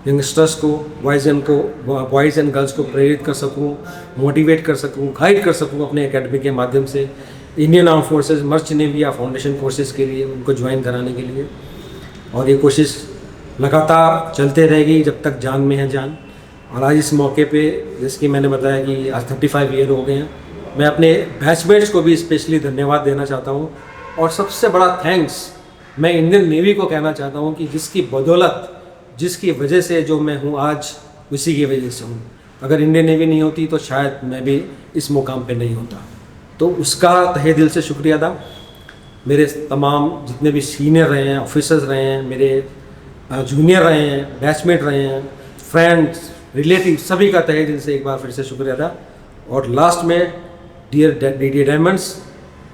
यंगस्टर्स को, बॉयज़ एंड गर्ल्स को प्रेरित कर सकूं, मोटिवेट कर सकूं, गाइड कर सकूं अपने एकेडमी के माध्यम से। इंडियन आर्म फोर्सेस, मर्च नेवी या फाउंडेशन कोर्सेज़ के लिए उनको ज्वाइन कराने के लिए। और ये कोशिश लगातार चलते रहेगी जब तक जान में है जान। और आज इस मौके पे जैसे कि मैंने बताया कि आज 35 ईयर हो गए हैं, मैं अपने बैचमेट्स को भी स्पेशली धन्यवाद देना चाहता हूँ। और सबसे बड़ा थैंक्स मैं इंडियन नेवी को कहना चाहता हूँ कि जिसकी बदौलत, जिसकी वजह से जो मैं हूँ आज, उसी की वजह से हूँ। अगर इंडियन नेवी नहीं होती तो शायद मैं भी इस मुकाम पे नहीं होता। तो उसका तहे दिल से शुक्रिया अदा। मेरे तमाम जितने भी सीनियर रहे हैं, ऑफिसर्स रहे हैं, मेरे जूनियर रहे हैं, बैचमेट रहे हैं, फ्रेंड्स, रिलेटिव, सभी का तहे दिल से एक बार फिर से शुक्रिया अदा। और लास्ट में dear DD diamonds,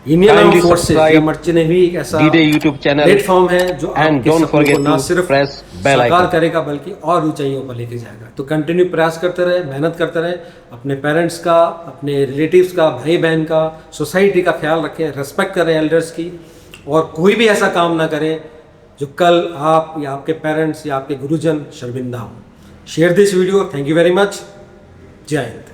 Indian arm forces या मर्चेंट नेवी एक ऐसा YouTube channel प्लेटफॉर्म है जो and आपके don't सपनों forget को ना to सिर्फ press bell साकार icon. करेगा बल्कि और ऊंचाइयों पर लेके जाएगा। तो कंटिन्यू प्रयास करते रहे, मेहनत करते रहे, अपने पेरेंट्स का, अपने रिलेटिव्स का, भाई बहन का, सोसाइटी का ख्याल रखें, रेस्पेक्ट करें एल्डर्स की, और कोई भी ऐसा काम ना करें जो कल आप या आपके पेरेंट्स या आपके गुरुजन शर्मिंदा हों। Share this video. Thank you very much. जय हिंद।